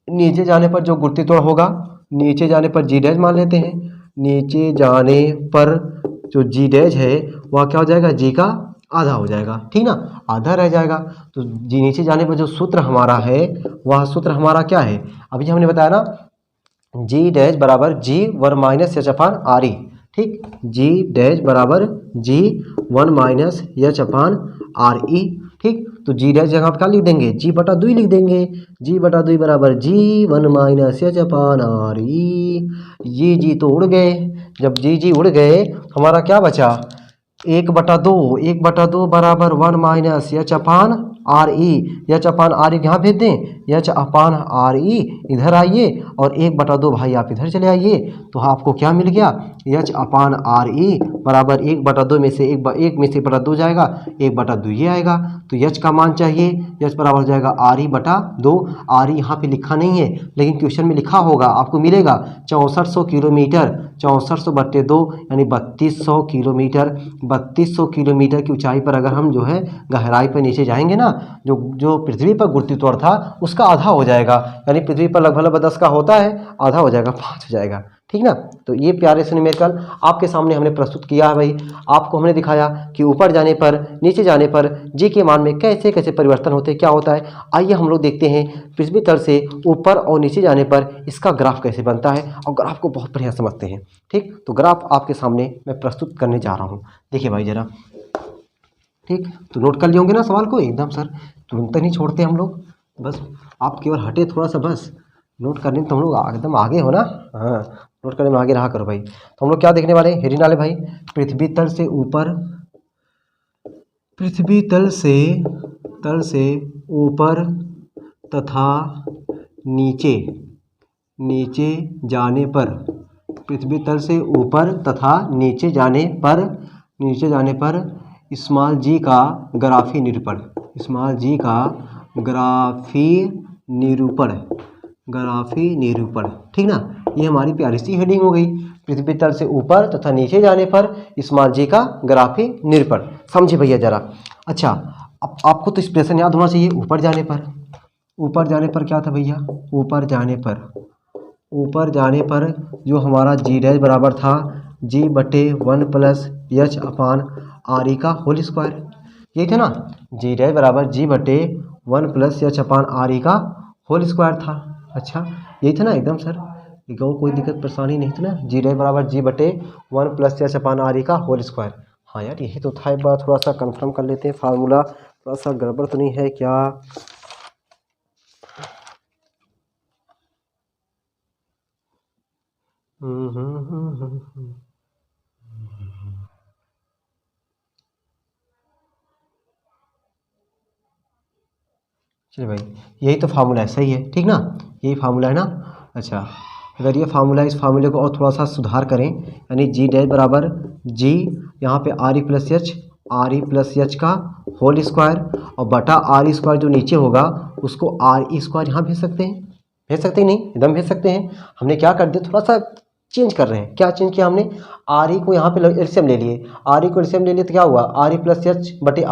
नीचे जाने पर जो गुरुत्वीय त्वरण होगा, नीचे जाने पर जी डैश मान लेते हैं, नीचे जाने पर जो जी डैश है वह क्या हो जाएगा, जी का आधा हो जाएगा, ठीक ना, आधा रह जाएगा। तो जी नीचे जाने पर जो सूत्र हमारा है वह सूत्र हमारा क्या है, अभी हमने बताया ना, जी डैश बराबर जी वन माइनस एच अपान आर ई, ठीक, जी डैश बराबर जी वन माइनस एच अपान आर ई, ठीक। तो जी डैश जगह आप क्या लिख देंगे, जी बटा दुई लिख देंगे, जी बटा दुई बराबर जी वन माइनस एच अपान आर ई। जी तो उड़ गए, जब जी उड़ गए हमारा क्या बचा, 1/2 बराबर वन माइनस एच अपान आर ई, एच अपान आर ई यहाँ भेज दें, एच अपान आर ई इधर आइए और 1/2 भाई आप इधर चले आइए, तो आपको क्या मिल गया, एच अपान आर ई बराबर 1/2 में से एक में से 1/2 जाएगा, 1/2 ये आएगा। तो एच का मान चाहिए, एच बराबर हो जाएगा आर ई बटा 2। आर ई यहाँ पे लिखा नहीं है लेकिन क्वेश्चन में लिखा होगा, आपको मिलेगा 6400 किलोमीटर, 6400/2 यानी 3200 किलोमीटर। 3200 किलोमीटर की ऊंचाई पर अगर हम जो है गहराई पर नीचे जाएंगे ना, जो पृथ्वी पर गुरुत्वीय त्वरण था उसका आधा हो जाएगा, यानी पृथ्वी पर लगभग 10 का होता है, आधा हो जाएगा, 5 हो जाएगा, ठीक ना। तो ये प्यारे से न्यूमेरिकल आपके सामने हमने प्रस्तुत किया है भाई। आपको हमने दिखाया कि ऊपर जाने पर नीचे जाने पर जी के मान में कैसे कैसे परिवर्तन होते हैं, क्या होता है। आइए हम लोग देखते हैं पृथ्वी तल से ऊपर और नीचे जाने पर इसका ग्राफ कैसे बनता है, और ग्राफ को बहुत बढ़िया समझते हैं, ठीक। तो ग्राफ आपके सामने मैं प्रस्तुत करने जा रहा हूँ, देखिए भाई जरा, ठीक। तो नोट कर लिए होंगे ना सवाल को एकदम, सर तुरंत नहीं छोड़ते हम लोग, बस आप केवल हटे थोड़ा सा, बस नोट करने तो हम लोग एकदम आगे हो ना, हाँ नोट करने में आगे रहा करो भाई। तो हम लोग क्या देखने वाले हैं, हेडिंग डाले भाई, पृथ्वी तल से ऊपर, पृथ्वी तल से ऊपर तथा नीचे जाने पर, पृथ्वी तल से ऊपर तथा नीचे जाने पर स्मॉल जी का ग्राफी निरूपण, स्मॉल जी का ग्राफी निरूपण, ठीक ना। ये हमारी प्यारी सी हेडिंग हो गई, पृथ्वी तल से ऊपर तथा नीचे जाने पर स्मॉल जी का ग्राफी निरूपण, समझे भैया जरा। अच्छा अब आपको तो एक्सप्रेशन याद होना चाहिए, ऊपर जाने पर क्या था भैया, ऊपर जाने पर जो हमारा जी डैश बराबर था G/1 + एच अपान आर ई का होल स्क्वायर, यही था ना, जी डैश बराबर G/1 + एच अपान आर ई का होल स्क्वायर था। अच्छा यही था ना एकदम सर, कोई दिक्कत परेशानी नहीं थी ना, जी डैश बराबर G/1 + एच अपान आर ई का होल स्क्वायर। हाँ यार यही तो था, एक बार थोड़ा सा कंफर्म कर लेते हैं, फार्मूला थोड़ा सा गड़बड़ तो नहीं है क्या। चलिए भाई यही तो फार्मूला है, सही है, ठीक ना, यही फार्मूला है ना। अच्छा अगर ये फार्मूला, इस फार्मूले को और थोड़ा सा सुधार करें, यानी जी डैश बराबर जी यहाँ पे आर ई प्लस एच का होल स्क्वायर और बटा आर ई स्क्वायर जो नीचे होगा उसको आर ई स्क्वायर यहाँ भेज सकते हैं नहीं, एकदम भेज सकते हैं। हमने क्या कर दिया, थोड़ा सा चेंज कर रहे हैं, क्या चेंज किया हमने, आर ई को यहाँ पे एलसीएम ले लिए, आर ई को एलसीएम ले लिए तो क्या हुआ, आर ई प्लस एच बटे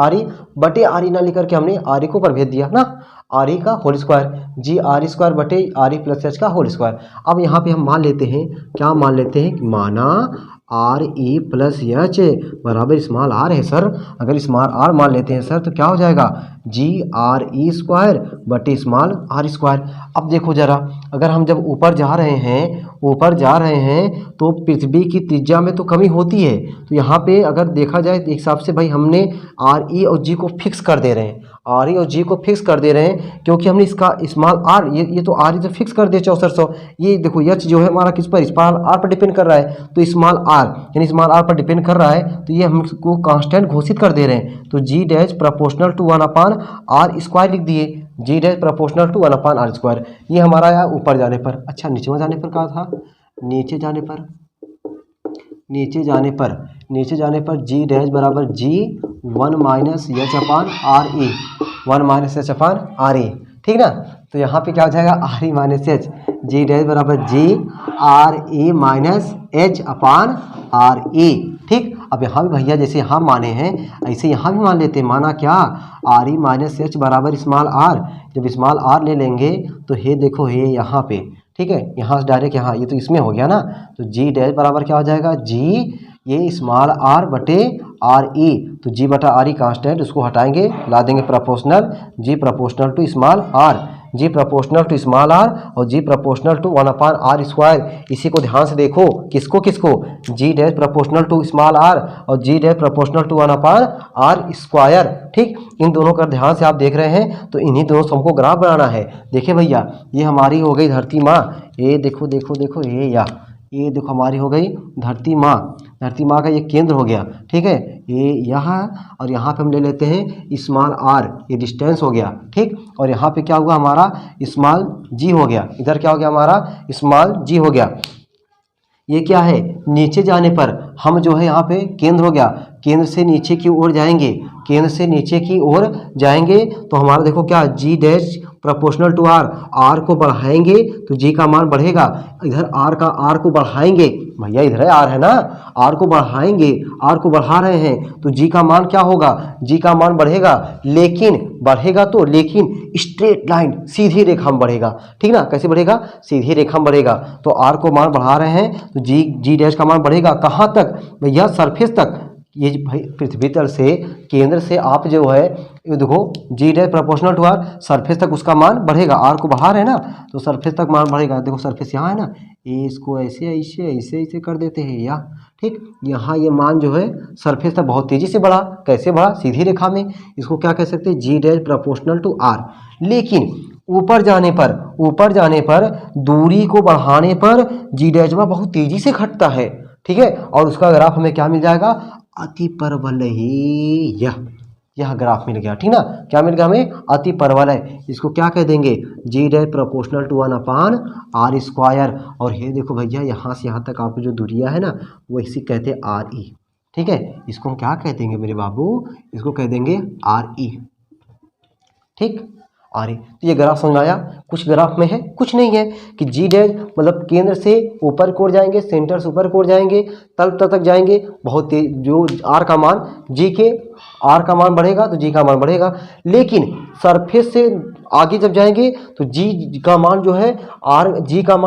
आर ई ना लेकर के हमने आर ई को ऊपर भेज दिया ना, आर ई का होल स्क्वायर, जी आर ई स्क्वायर बटे आर ई प्लस एच का होल स्क्वायर। अब यहाँ पे हम मान लेते हैं, क्या मान लेते हैं, माना आर ई प्लस एच बराबर स्मॉल आर है सर, अगर स्मॉल आर मान लेते हैं सर तो क्या हो जाएगा, जी आर ई स्क्वायर बटे स्मॉल आर स्क्वायर। अब देखो जरा, अगर हम जब ऊपर जा रहे हैं तो पृथ्वी की त्रिज्या में तो कमी होती है, तो यहाँ पे अगर देखा जाए तो एक हिसाब से भाई हमने आर ई और जी को फिक्स कर दे रहे हैं, आर ई और जी को फिक्स कर दे रहे हैं, क्योंकि हमने इसका स्मॉल आर ये तो आर इधर फिक्स कर दिया 6400। ये देखो एच जो है हमारा किस पर, स्मॉल आर पर डिपेंड कर रहा है, तो स्मॉल आर यानी स्मॉल आर पर डिपेंड कर रहा है, तो ये हमको कांस्टेंट घोषित कर दे रहे हैं। तो जी डैश प्रोपोर्शनल टू 1/r² लिख दिए, जी डैश प्रोपोर्शनल टू 1/r²। ये हमारा यहाँ ऊपर जाने पर। अच्छा नीचे जाने पर कहा था, नीचे जाने पर जी डैश बराबर जी 1 - h/r_e 1 - h/r_e, ठीक ना। तो यहाँ पे क्या हो जाएगा r_e - h, जी डैश बराबर जी r_e - h/r_e, ठीक। अब यहाँ भी भैया जैसे यहाँ माने हैं ऐसे यहाँ भी मान लेते हैं। माना क्या, r_e - h बराबर स्मॉल आर। जब स्मॉल आर ले लेंगे तो ये देखो ये यहाँ पे, ठीक है, यहाँ से डायरेक्ट यहाँ ये तो इसमें हो गया ना, तो जी डैश बराबर क्या हो जाएगा, जी ये स्मॉल आर बटे आर ई, तो जी बटा आर ई कांस्टेंट, उसको हटाएंगे ला देंगे proportional, G proportional to small R, G proportional to small R और जी प्रोपोर्शनल टू 1/r²। इसी को ध्यान से देखो, किसको G dash proportional to small R और G dash proportional to 1/r², ठीक। इन दोनों का ध्यान से आप देख रहे हैं, तो इन्हीं दोनों से हमको ग्राफ बनाना है। देखिए भैया ये हमारी हो गई धरती माँ, ये देखो ये देखो हमारी हो गई धरती माँ का ये केंद्र हो गया, ठीक है, ये यहाँ और यहाँ पे हम ले लेते हैं स्मॉल आर, ये डिस्टेंस हो गया, ठीक। और यहाँ पे क्या हुआ हमारा स्मॉल जी हो गया, इधर क्या हो गया हमारा स्मॉल जी हो गया। ये क्या है, नीचे जाने पर हम जो है यहाँ पे केंद्र हो गया, केंद्र से नीचे की ओर जाएंगे, तो हमारा देखो क्या जी डैश प्रोपोर्शनल टू आर को बढ़ाएंगे तो जी का मान बढ़ेगा, इधर आर को बढ़ाएंगे, भैया इधर है आर है ना, आर को बढ़ाएंगे, आर को बढ़ा रहे हैं तो जी का मान क्या होगा, जी का मान बढ़ेगा, लेकिन स्ट्रेट लाइन सीधी रेखा में बढ़ेगा, ठीक ना। कैसे बढ़ेगा, सीधी रेखा में बढ़ेगा। तो आर को मान बढ़ा रहे हैं तो जी डैश का मान बढ़ेगा कहाँ तक भैया, सरफेस तक। ये भाई पृथ्वी तल से केंद्र से आप जो है ये देखो G dash proportional to R, surface तक उसका मान बढ़ेगा, आर को बढ़ा रहे हैं ना तो सरफेस तक मान बढ़ेगा। देखो सरफेस यहाँ है ना, ये इसको ऐसे कर देते हैं या, ठीक। यहाँ ये मान जो है सरफेस तक बहुत तेजी से बढ़ा, कैसे बढ़ा, सीधी रेखा में। इसको क्या कह सकते हैं, जी डैश प्रोपोर्शनल टू आर। लेकिन ऊपर जाने पर दूरी को बढ़ाने पर जी डैश बहुत तेजी से घटता है, ठीक है। और उसका ग्राफ हमें क्या मिल जाएगा, अति परवल ही, यह ग्राफ मिल गया, ठीक ना। क्या मिल गया हमें, अति परवल है। इसको क्या कह देंगे, जी डैश प्रोपोर्शनल टू 1/r²। और ये देखो भैया यहाँ से यहाँ तक आपकी जो दूरिया है ना वो इसी कहते हैं आर ई, ठीक है। इसको हम क्या कह देंगे मेरे बाबू, इसको कह देंगे आर ई, ठीक, आर ई। तो ये ग्राफ समझ आया, कुछ ग्राफ में है कुछ नहीं है कि जी डैश मतलब केंद्र से ऊपर की ओर जाएंगे, सेंटर से ऊपर की ओर जाएंगे, तल तक जाएंगे बहुत तेज, जो आर का मान जी के आर का मान बढ़ेगा तो जी का मान बढ़ेगा। लेकिन सरफेस से आगे जब जाएंगे तो जी का मान जो है आर का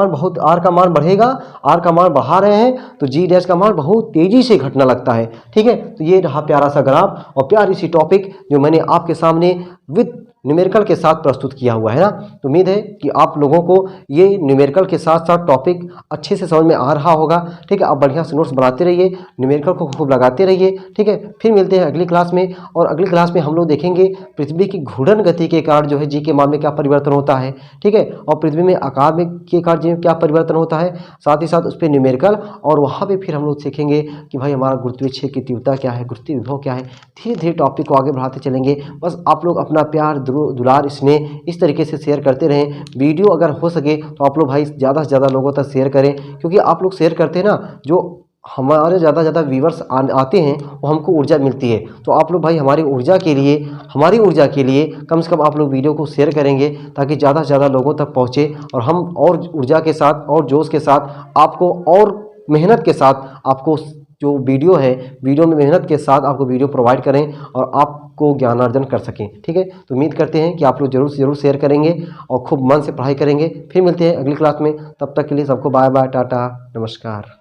मान बढ़ेगा, आर का मान बढ़ा रहे हैं तो जी डैश का मान बहुत तेजी से घटना लगता है, ठीक है। तो ये रहा प्यारा सा ग्राफ और प्यारी सी टॉपिक जो मैंने आपके सामने विद न्यूमेरिकल के साथ प्रस्तुत किया हुआ है ना। तो उम्मीद है कि आप लोगों को ये न्यूमेरिकल के साथ साथ टॉपिक अच्छे से समझ में आ रहा होगा, ठीक है। आप बढ़िया से नोट्स बनाते रहिए, न्यूमेरिकल को खूब लगाते रहिए, ठीक है। फिर मिलते हैं अगली क्लास में, और अगली क्लास में हम लोग देखेंगे पृथ्वी की घूर्णन गति के कारण जो है जी के मान में क्या परिवर्तन होता है, ठीक है, और पृथ्वी में आकार में के कारण जी में क्या परिवर्तन होता है, साथ ही साथ उस पर न्यूमेरिकल, और वहाँ पर फिर हम लोग सीखेंगे कि भाई हमारा गुरुत्वीय क्षेत्र की तीव्रता क्या है, गुरुत्वीय विभव क्या है। धीरे धीरे टॉपिक को आगे बढ़ाते चलेंगे। बस आप लोग अपना प्यार दुलार स्नेह इस तरीके से शेयर करते रहें। वीडियो अगर हो सके तो आप लोग भाई ज़्यादा से ज़्यादा लोगों तक शेयर करें, क्योंकि आप लोग शेयर करते हैं ना, जो हमारे ज़्यादा से ज़्यादा व्यूवर्स आते हैं वो हमको ऊर्जा मिलती है। तो आप लोग भाई हमारी ऊर्जा के लिए कम से कम आप लोग वीडियो को शेयर करेंगे ताकि ज़्यादा से ज़्यादा लोगों तक पहुँचे, और हम और ऊर्जा के साथ और जोश के साथ आपको और मेहनत के साथ आपको जो वीडियो है, वीडियो में मेहनत के साथ आपको वीडियो प्रोवाइड करें और आपको ज्ञानार्जन कर सकें, ठीक है। तो उम्मीद करते हैं कि आप लोग जरूर से जरूर शेयर करेंगे और खूब मन से पढ़ाई करेंगे। फिर मिलते हैं अगली क्लास में, तब तक के लिए सबको बाय बाय, टाटा, नमस्कार।